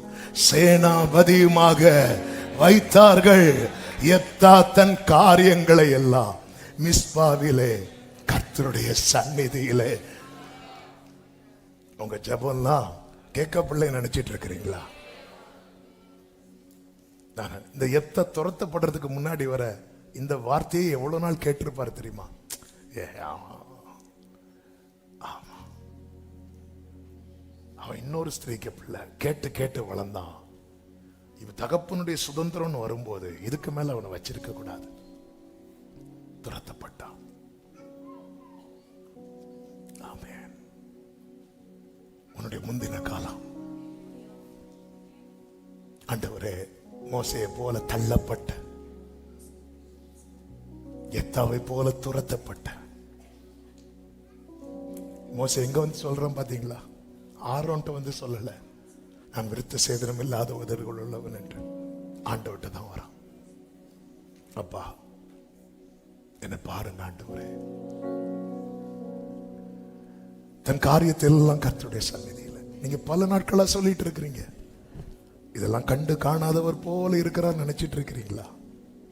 சேனாபதியுமாக வைத்தார்கள். எப்தா தன் காரியங்களை எல்லாம் மிஸ்பாவிலே கர்த்தருடைய சந்நிதியிலே. உங்க ஜெபம்லாம் கேட்கப்பிள்ளை நினைச்சிட்டு இருக்கிறீங்களா? இந்த எப்தா துரத்தப்படுறதுக்கு முன்னாடி வர இந்த வார்த்தையை எவ்வளவு நாள் கேட்டிருப்பார் தெரியுமா? அவன் இன்னொரு ஸ்திரீக்கு பிள்ளை, கேட்டு கேட்டு வளர்ந்தான். இவன் தகப்பனுடைய சுதந்திரம்னு வரும்போது இதுக்கு மேல அவனை வச்சிருக்க கூடாது, துரத்தப்பட்டான். ஆமென். உன்னுடைய முந்தின காலம் ஆண்டவரே, மோசேயை போல தள்ளப்பட்ட, எத்தாவை போல துரத்தப்பட்ட மோசே எங்க வந்து சொல்றான் பாத்தீங்களா? ஆரோன்ட்ட வந்து சொல்லல, நான் விருத்த சேதனம் இல்லாத உதடுகள் உள்ளவன் என்று ஆண்டவர்கிட்ட தான் வரான். அப்பா என்ன பாருங்க ஆண்டவரே. தன் காரியத்தை எல்லாம் கர்த்தருடைய சந்நிதியில நீங்க பல நாட்களா சொல்லிட்டு இருக்கிறீங்க. இதெல்லாம் கண்டு காணாதவர் போல இருக்கிறார் நினைச்சிட்டு இருக்கிறீங்களா?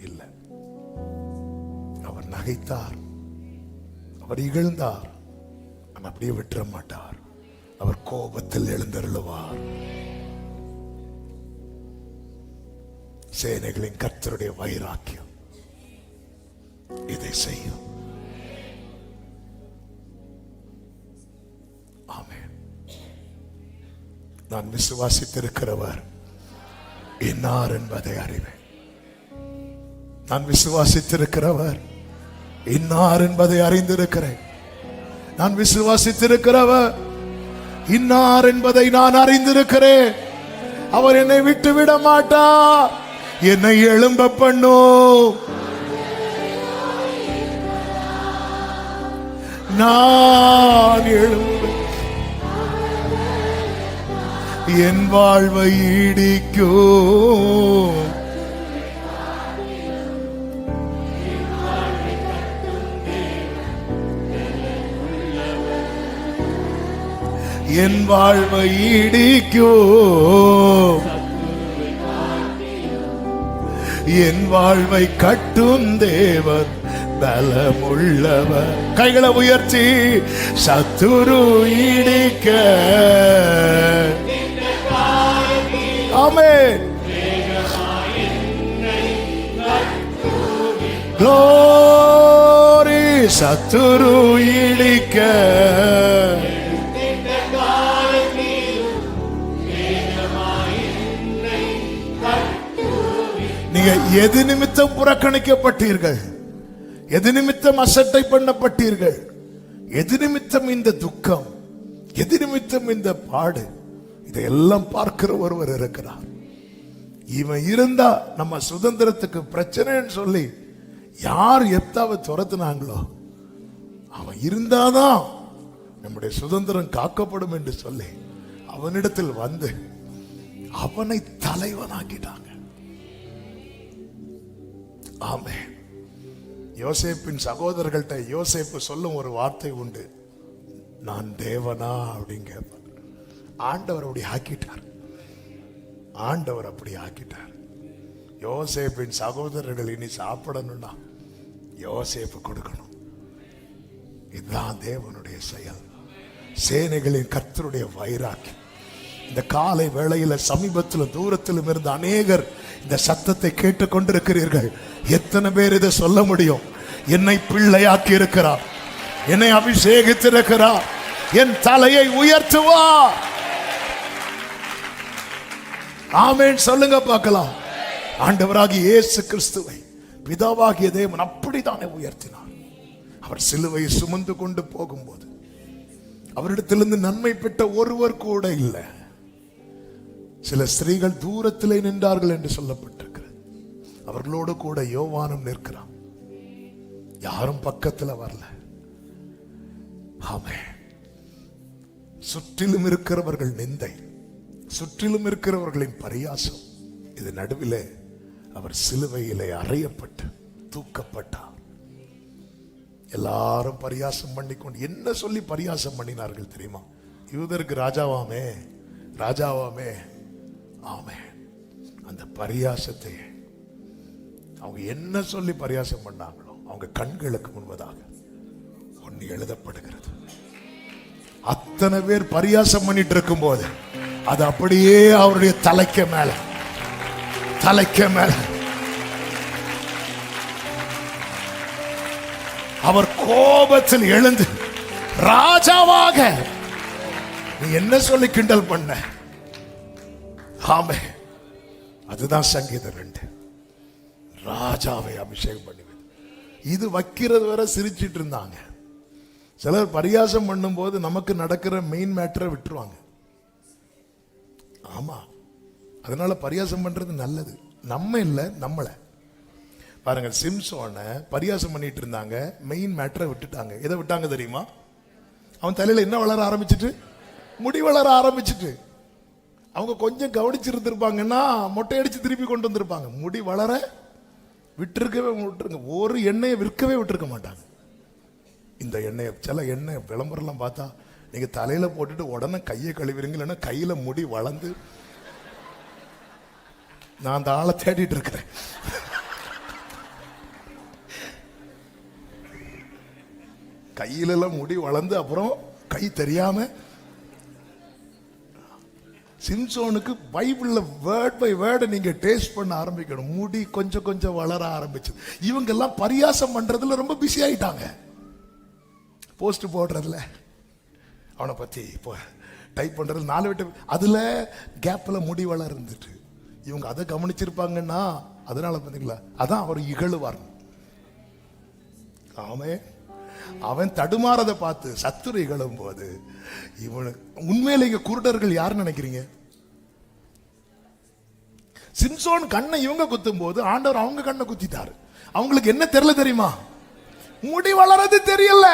இல்ல. அவர் நகைத்தார், அவர் இகழ்ந்தார், நம்ம அப்படியே விட்டுற மாட்டார். அவர் கோபத்தில் எழுந்தருளுவார். சேனைகளின் கர்த்தருடைய வைராக்கியம் இதை செய்யும். ஆமென். நான் விசுவாசித்திருக்கிறவர் இன்னார் என்பதை அறிவேன். நான் விசுவாசித்திருக்கிறவர் இன்னார் என்பதை அறிந்திருக்கிறேன். நான் விசுவாசித்திருக்கிறவர் இன்னார் என்பதை நான் அறிந்திருக்கிறேன். அவர் என்னை விட்டு விட மாட்டார், என்னை எழும்ப பண்ணும். நான் எழும்ப என் வாழ்வை ஈடிக்கும். என் வாழ்வை ஈடிக்கும். என் வாழ்வை கட்டும் தேவன் பலமுள்ளவர். கைகளை உயர்த்தி சத்துரு ஈடிக்க. ஆமென். glory. சத்துரு ஈடிக்க. நீங்க எது நிமித்தம் புறக்கணிக்கப்பட்டீர்கள், எது நிமித்தம் அசட்டை பண்ணப்பட்டீர்கள், எது நிமித்தம் இந்த துக்கம், எது நிமித்தம் இந்த பாடு, இதையெல்லாம் பார்க்கிற ஒருவர் இருக்கிறார். இவன் இருந்தா நம்ம சுதந்திரத்துக்கு பிரச்சனைன்னு சொல்லி யார் எப்தாவை துரத்துனாங்களோ அவன் இருந்தாதான் நம்முடைய சுதந்திரம் காக்கப்படும் என்று சொல்லி அவனிடத்தில் வந்து அவனை தலைவனாக்கிட்டாங்க. ஆமென். யோசேப்பின் சகோதரர்கள்ட்ட யோசேப்பு சொல்லும் ஒரு வார்த்தை உண்டு, நான் தேவனா அப்படிங்க. ஆண்டவர் அப்படி ஆக்கிட்டார், ஆண்டவர் அப்படி ஆக்கிட்டார். யோசேப்பின் சகோதரர்கள் இனி சாப்பிடணும்னா யோசேப்பு கொடுக்கணும். இதுதான் தேவனுடைய செயல், சேனைகளின் கர்த்தருடைய வைராக்கியம். இந்த காலை வேளையில சமீபத்திலும் தூரத்திலும் இருந்த அநேகர் இந்த சத்தத்தை கேட்டுக் கொண்டிருக்கிறீர்கள். எத்தனை பேர் இதை சொல்ல முடியும்? என்னை பிள்ளையாக்கி இருக்கிறார், என்னை அபிஷேகித்திருக்கிறார், என் தலையை உயர்த்துவார். ஆமென் சொல்லுங்க பார்க்கலாம். ஆண்டவராகிய இயேசு கிறிஸ்துவை பிதாவாகிய தேவன் அப்படித்தானே உயர்த்தினார். அவர் சிலுவையை சுமந்து கொண்டு போகும்போது அவரிடத்திலிருந்து நன்மை பெற்ற ஒருவர் கூட இல்லை. சில ஸ்திரீகள் தூரத்திலே நின்றார்கள் என்று சொல்லப்பட்டிருக்கிறது. அவர்களோடு கூட யோவானும் நிற்கிறான். யாரும் பக்கத்தில் வரல. ஆமென். சுற்றிலும் இருக்கிறவர்கள் நிந்தை, சுற்றிலும் இருக்கிறவர்களின் பரியாசம். இது நடுவிலே அவர் சிலுவையிலே அறையப்பட்டு தூக்கப்பட்டார். எல்லாரும் பரியாசம் பண்ணிக்கொண்டு என்ன சொல்லி பரியாசம் பண்ணினார்கள் தெரியுமா? யூதருக்கு ராஜாவாமே, ராஜாவாமே. ஆமே. அந்த பரியாசத்தை அவங்க என்ன சொல்லி பரியாசம் பண்ணாங்களோ அவங்க கண்களுக்கு முன்பதாக ஒன்று எழுதப்படுகிறது. அத்தனை பேர் பரியாசம் பண்ணிட்டு இருக்கும் போது அது அப்படியே அவருடைய தலைக்கு மேல அவர் கோபத்தில் எழுந்து ராஜாவாக நீ என்ன சொல்லி கிண்டல் பண்ண? ஆமே. அதுதான் சங்கீதம் 2. ராஜாவை அபிஷேகம் பண்ணி இது வைக்கிறது வரை சிரிச்சிட்டு இருந்தாங்க. சிலர் பரியாசம் பண்ணும் போது நமக்கு நடக்கிற மெயின் மேட்டரை விட்டுருவாங்க. ஆமா, அதனால பரியாசம் பண்றது நல்லது. நம்ம இல்ல, நம்மள பாருங்க. சிம்சோனை பரியாசம் பண்ணிட்டு இருந்தாங்க, மெயின் மேட்டரை விட்டுட்டாங்க. எதை விட்டாங்க தெரியுமா? அவன் தலையில என்ன வளர ஆரம்பிச்சிட்டு, முடி வளர ஆரம்பிச்சிட்டு. அவங்க கொஞ்சம் கவனிச்சிருந்திருப்பாங்கன்னா மொட்டை அடிச்சு திருப்பி கொண்டு வந்திருப்பாங்க. முடி வளர விட்டுருங்க. ஒரு எண்ணெயை விற்கவே விட்டுருக்க மாட்டாங்க. இந்த எண்ணெயை, சில எண்ணெய் விளம்பரம்லாம் பார்த்தா நீங்க தலையில போட்டுட்டு உடனே கையை கழுவிடுங்க, இல்லைன்னா கையில முடி வளர்ந்து. நான் அந்த ஆளை தேடிட்டு இருக்கிறேன். கையில எல்லாம் முடி வளர்ந்து அப்புறம் கை தெரியாம. சிம்சோனுக்கு பைபிள்ல வேர்ட் பை வேர்டு நீங்க டேஸ்ட் பண்ண ஆரம்பிக்கணும். முடி கொஞ்சம் கொஞ்சம் வளர ஆரம்பிச்சு. இவங்க எல்லாம் பரியாசம் பண்றதுல ரொம்ப பிஸி ஆயிட்டாங்க. போஸ்ட் போடுறதுல, அவனை பத்தி இப்போ டைப் பண்றது 4 விட்டு அதுல கேப்ல முடி வளர இருந்துட்டு இவங்க அதை கவனிச்சிருப்பாங்கன்னா அதனால பாத்தீங்களா, அதான் அவர் இகழுவார். ஆமே. அவன் தடுமாறதை பார்த்து சத்துரு இகழும் போது இவனுக்கு உண்மையில இங்க குருடர்கள் யார் நினைக்கிறீங்க? சிம்சோன் கண்ணை இவங்க குத்தும் போது ஆண்டவர் அவங்க கண்ணை குத்திட்டாரு. அவங்களுக்கு என்ன தெரியல தெரியுமா? முடி வளரது தெரியல.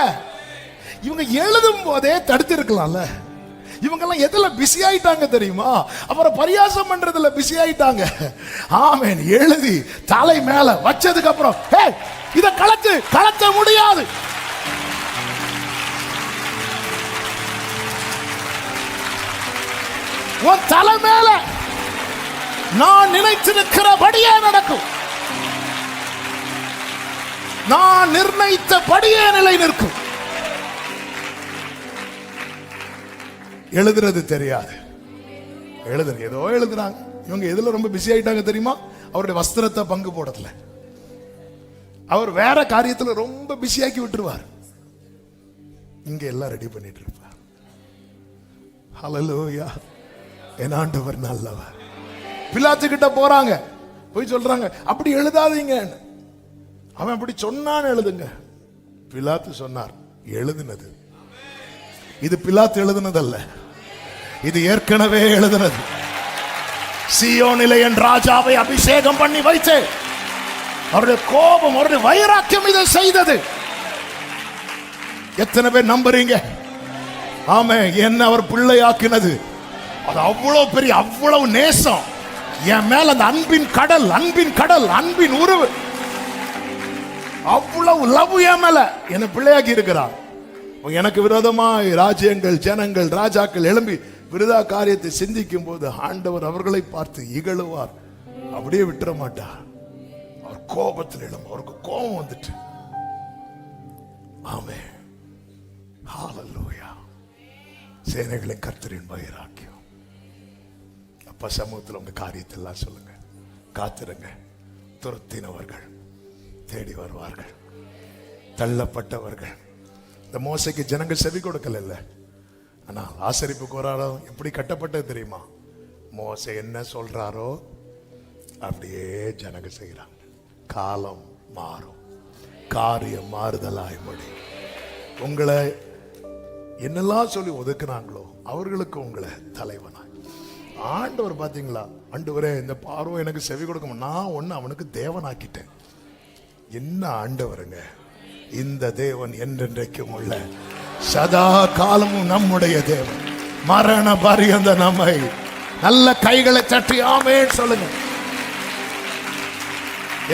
இவங்க எழுதும் போதே தடுத்து இருக்கலாம்ல. இவங்க எல்லாம் எதுல பிஸி ஆயிட்டாங்க தெரியுமா? அவரை பரியாசம் பண்றதுல பிஸி ஆயிட்டாங்க. ஆமென். எழுதி தலை மேல வச்சதுக்கு அப்புறம் இத கலத்த முடியாது. உன் தலை மேல நான் நினைத்திருக்கிறபடியே நடக்கும். நான் நிர்ணயித்தபடியே நிலை நிற்கும். எழுதுறது தெரியாது. ஏதோ எழுதுறாங்க. இவங்க எதுல ரொம்ப பிஸி ஆயிட்டாங்க தெரியுமா? அவருடைய வஸ்திரத்தை பங்கு போடல. அவர் வேற காரியத்துல ரொம்ப பிஸியாக்கி விட்டுருவார். இங்க எல்லாம் ரெடி பண்ணிட்டு இருப்பார். ஹல்லேலூயா. என் ஆண்டவர் நல்லவர். பிலாத்து கிட்ட போறாங்க, போய் சொல்றாங்க அப்படி எழுதாதீங்க. அவன் அப்படி சொன்னான்னு எழுதுங்க. பிலாத்து சொன்னார், எழுதுனது இது பிலாத்து எழுதுனதல்ல, இது ஏற்கனவே எழுதுனது. சீயோனிலே என் ராஜாவை அபிஷேகம் பண்ணி வைத்து அவருடைய கோபம், அவருடைய வைராக்கியம் இதை செய்தது. எத்தனை பேர் நம்புறீங்க? ஆமே. என்ன அவர் பிள்ளையாக்கினது அது அவ்வளவு பெரிய, அவ்வளவு நேசம் என் மேல. அந்த அன்பின் கடல், அன்பின் உறவு, அவ்வளவு லவ் என் மேல என்ன பிள்ளையாக்கி இருக்கிறார். எனக்கு விரோதமாய் ராஜ்யங்கள், ஜனங்கள், ராஜாக்கள் எழும்பி விருதா காரியத்தை சிந்திக்கும் போது ஆண்டவர் அவர்களை பார்த்து இகழுவார். அப்படியே விட்டுற மாட்டார். அவர் கோபத்தில் எழும். அவருக்கு கோபம் வந்துட்டு. ஆமென். ஹல்லேலூயா. சேனைகளின் கர்த்தரின் வைராக்கியம். அப்பா சமூகத்தில் உங்க காரியத்தை எல்லாம் சொல்லுங்க. காத்திருங்க. துரத்தினவர்கள் தேடி வருவார்கள். தள்ளப்பட்டவர்கள். இந்த மோசைக்கு ஜனங்கள் செவி கொடுக்கல இல்ல, ஆனா ஆசரிப்பு கூறாரம் எப்படி கட்டப்பட்டது தெரியுமா? மோசை என்ன சொல்றாரோ அப்படியே ஜனங்க செய்யறாங்க. காலம் மாறும், காரியம் மாறுதலாய் முடியும். உங்களை என்னெல்லாம் சொல்லி ஒதுக்குனாங்களோ அவர்களுக்கு உங்களை தலைவனாய் ஆண்டவர். பாத்தீங்களா, ஆண்டவரே இந்த பார்வை எனக்கு செவி கொடுக்க நான் ஒன்னு அவனுக்கு தேவனாக்கிட்டேன். என்ன ஆண்டவருங்க இந்த தேவன், என்றென்றைக்கும் உள்ள சதா காலமும் நம்முடைய தேவன், மரண பரியந்த நம்மை. நல்ல கைகளை தட்டி ஆமென் சொல்லுங்க.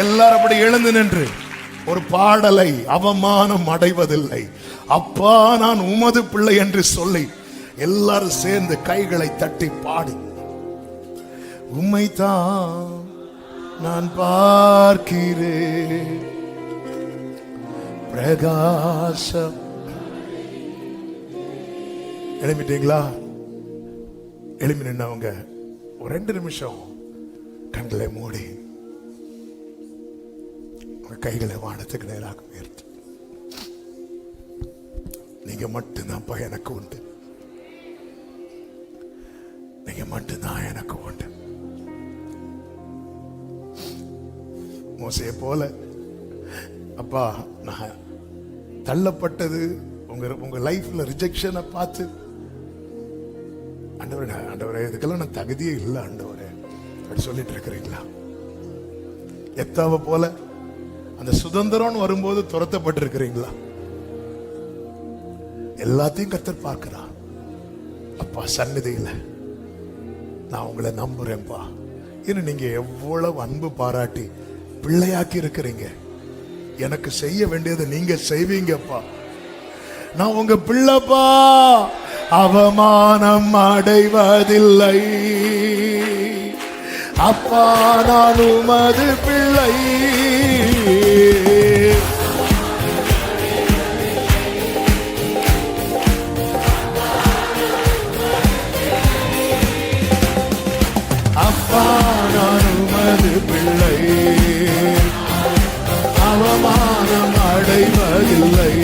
எல்லாரும் அப்படி எழுந்து நின்று ஒரு பாடலை, அவமானம் அடைவதில்லை அப்பா நான் உமது பிள்ளை என்று சொல்லி எல்லாரும் சேர்ந்து கைகளை தட்டி பாடி, உம்மைத்தான் நான் பார்க்கிறேன் பிரகாசம். எழுப்பிட்டீங்களா? எழுப்பி நின்னவங்க ஒரு 2 நிமிஷம் கண்களை மூடி கைகளை வானத்துக்கு நேராக உயர்த்தி, நீங்க மட்டும்தான்ப்பா எனக்கு உண்டு, நீங்க மட்டும்தான் எனக்கு உண்டு. மோசையை போல அப்பா நான் தள்ளப்பட்டது உங்க லைஃப்ல ரிஜெக்ஷனை பார்த்து, ஆண்டவரே இதுக்கெல்லாம் நான் தகுதியே இல்லை ஆண்டவரே அப்படி சொல்லிட்டு இருக்கிறீங்களா? எத்தாவை போல அந்த சுதந்திரம் வரும்போது துரத்தப்பட்டு இருக்கிறீங்களா? எல்லாத்தையும் கர்த்தர் பார்க்கிறார். அப்பா சந்நிதியில நான் உங்களை நம்புறேன்ப்பா. இன்னும் நீங்க எவ்வளவு அன்பு பாராட்டி பிள்ளையாக்கி இருக்கிறீங்க. எனக்கு செய்ய வேண்டியது நீங்க செய்வீங்கப்பா. நான் உங்க பிள்ளைப்பா, அவமானம் அடைவதில்லை அப்பா நான் உமது பிள்ளை. அப்பா நான் உமது பிள்ளை, அவமானம் அடைவதில்லை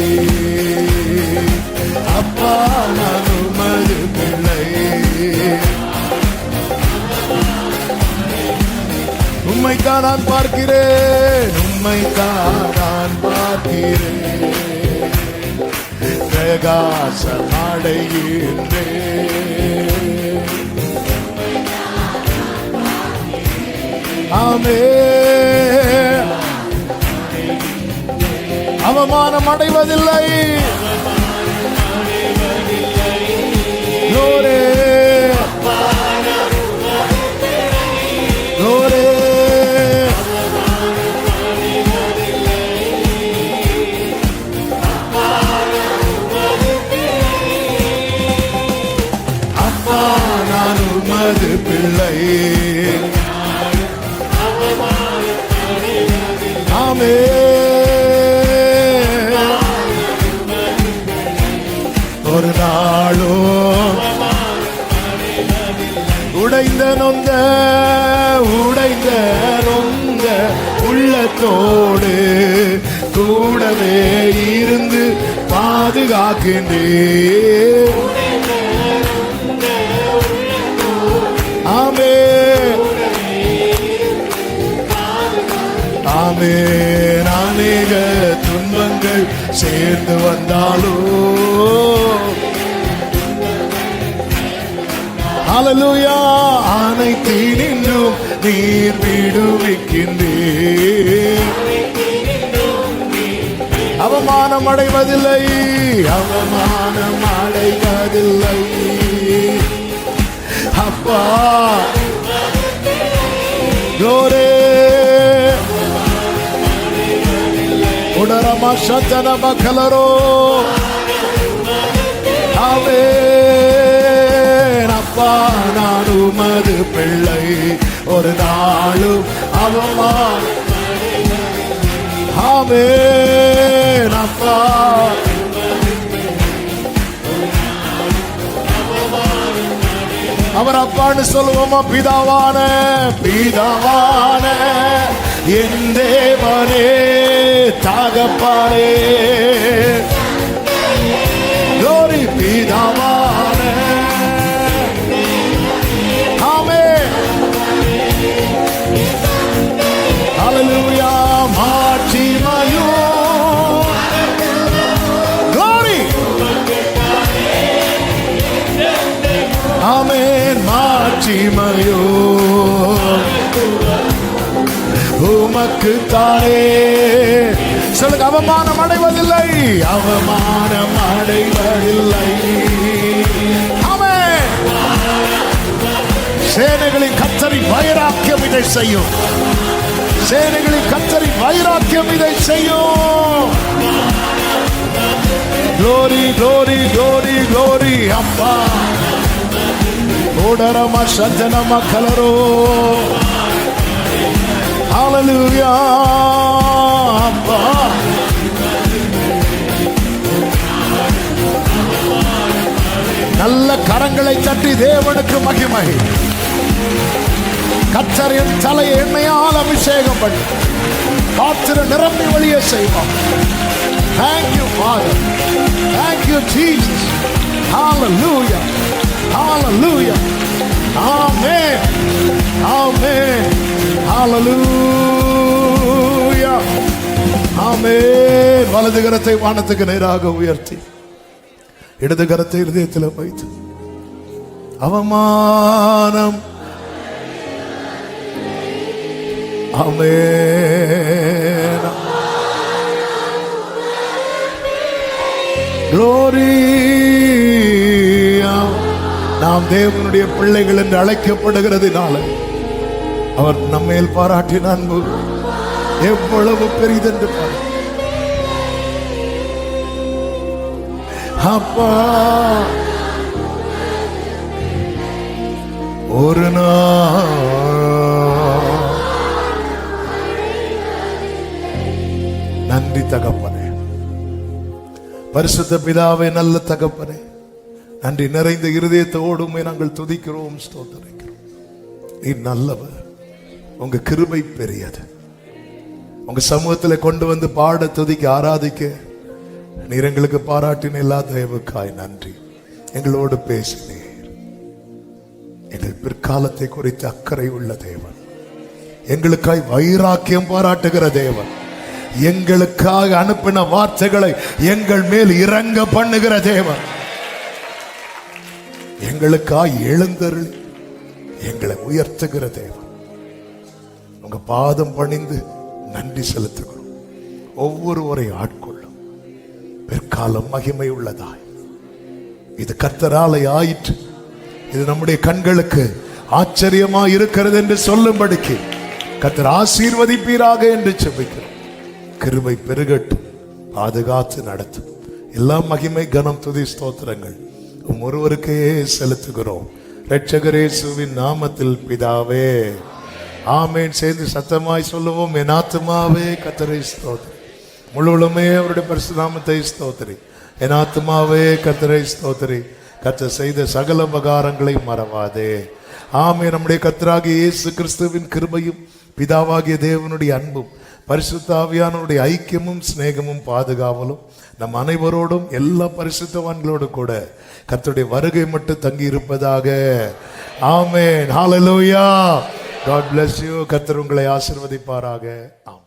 அப்பா நான் உமது பிள்ளை. உம்மைத்தான் நான் பார்க்கிறேன், உம்மைத்தான் நான் பார்க்கிறேன் பிரகாசம் அடைகின்றேன். ஆமென். அவமானம் அடைவதில்லை. Glory. Glory. அப்பா நான் உமது பிள்ளை. ஆமென். ஒரு நாளும் உடைந்த நொந்த உள்ளத்தோடு கூடவே இருந்து பாதுகாக்கின்றேன். ஆமென். ஆமென். அநேக துன்பங்கள் சேர்ந்து வந்தாலும் ஹல்லேலூயா அனைத்தினின்றும் நீர் விடுவிக்கின்றீர். அவமானம் அடைவதில்லை, அவமானம் அடைவதில்லை அப்பா. Glory. உடரமா சத்தனமா கலரோ. ஆமென். அப்பா நான் உமது பிள்ளை, ஒரு நாளும் அவமானம். ஆமென். அப்பா அவர் அப்பான்னு சொல்லுவோமா? பிதாவான பிதாவான என் தேவனே தகப்பனே. glory பிதாவான. ஆமென். ஹல்லேலூயா மாட்சிமையும் glory ஆமென். மாட்சிமையோ உமக்கு தானே. சொல்லுங்க, அவமானம் அடைவதில்லை, அவமானம் அடைவதில்லை. ஆமென். சேனைகளின் கர்த்தரின் வைராக்கியம் இதை செய்யும். சேனைகளின் கர்த்தரின் வைராக்கியம் இதை செய்யும். Glory, glory, glory, glory. அப்பா ஓடரமா சஞ்சனமா கலரோ. Hallelujah. அப்பா நல்ல கரங்களை தட்டி தேவனுக்கு மகிமை. கர்த்தரின் தலையை எண்ணெயால் அபிஷேகம் பண்ணி பாத்திரம் நிரம்பி வழியே செய்வோம். Thank you, Father. Thank you, Jesus. Hallelujah. Hallelujah. Amen. Amen. Hallelujah. Amen. வலது கரத்தை வானத்துக்கு நேராக உயர்த்தி இடது கரத்தை இதயத்தில் வைத்து அவமானம் ஆமென். Gloria. நாம் தேவனுடைய பிள்ளைகள் என்று அழைக்கப்படுகிறதுனால அவர் நம்மேல் பாராட்டின அன்பு எவ்வளவு பெரிதென்று பாரு. அப்பா ஒரு நாள் நன்றி தகப்பனே. பரிசுத்த பிதாவே, நல்ல தகப்பனே, நன்றி நிறைந்த இருதயத்தோடு நாங்கள் துதிக்கிறோம், ஸ்தோத்திரிக்கிறோம். நீ நல்லவர், உங்க கிருபை பெரியது. உங்க சமூகத்தில் கொண்டு வந்து பாட, துதிக்க, ஆராதிக்க நீர் எங்களுக்கு பாராட்டின எல்லா தயவுக்காய் நன்றி. எங்களோடு பேசினீர். எங்கள் பிற்காலத்தை குறித்து அக்கறை உள்ள தேவன், எங்களுக்காய் வைராக்கியம் பாராட்டுகிற தேவன், எங்களுக்காக அனுப்பின வார்த்தைகளை எங்கள் மேல் இறங்க பண்ணுகிற தேவன், எங்களுக்காய் எழுந்தருளி எங்களை உயர்த்துகிற தேவன். உங்க பாதம் பணிந்து நன்றி செலுத்துகிறோம். ஒவ்வொருவரை ஆட்கொள்ளும். பிற்காலம் மகிமை உள்ளதாய் இது கர்த்தராலே ஆயிற்று, இது நம்முடைய கண்களுக்கு ஆச்சரியமா இருக்கிறது என்று சொல்லும்படிக்கு கர்த்தர் ஆசீர்வதிப்பீராக என்று செபிக்கிறோம். கிருபை பெருகட்டும், பாதுகாத்து நடத்தும். எல்லா மகிமை, கனம், துதி, ஸ்தோத்திரங்கள் ஒருவருக்கே செலுத்துகிறோம். இரட்சகர் இயேசுவின் நாமத்தில் பிதாவே, ஆமென். சேர்ந்து சத்தமாய் சொல்லுவோம். என் ஆத்துமாவே கர்த்தரை ஸ்தோத்திரி, முழுவதுமே அவருடைய பரிசுத்த நாமத்தை ஸ்தோத்திரி. என் ஆத்துமாவே கர்த்தரை ஸ்தோத்திரி, கர்த்தர் செய்த சகல உபகாரங்களை மறவாதே. ஆமென். நம்முடைய கர்த்தராகிய இயேசு கிறிஸ்துவின் கிருபையும் பிதாவாகிய தேவனுடைய அன்பும் பரிசுத்த ஆவியானவருடைய ஐக்கியமும் சிநேகமும் பாதுகாவலும் நம் அனைவரோடும் எல்லா பரிசுத்தவான்களோடு கூட கர்த்தருடைய வருகை மட்டும் தங்கி இருப்பதாக. ஆமென். ஹalleluya. God bless you. கர்த்தர் உங்களை ஆசீர்வதிப்பாராக. ஆமென்.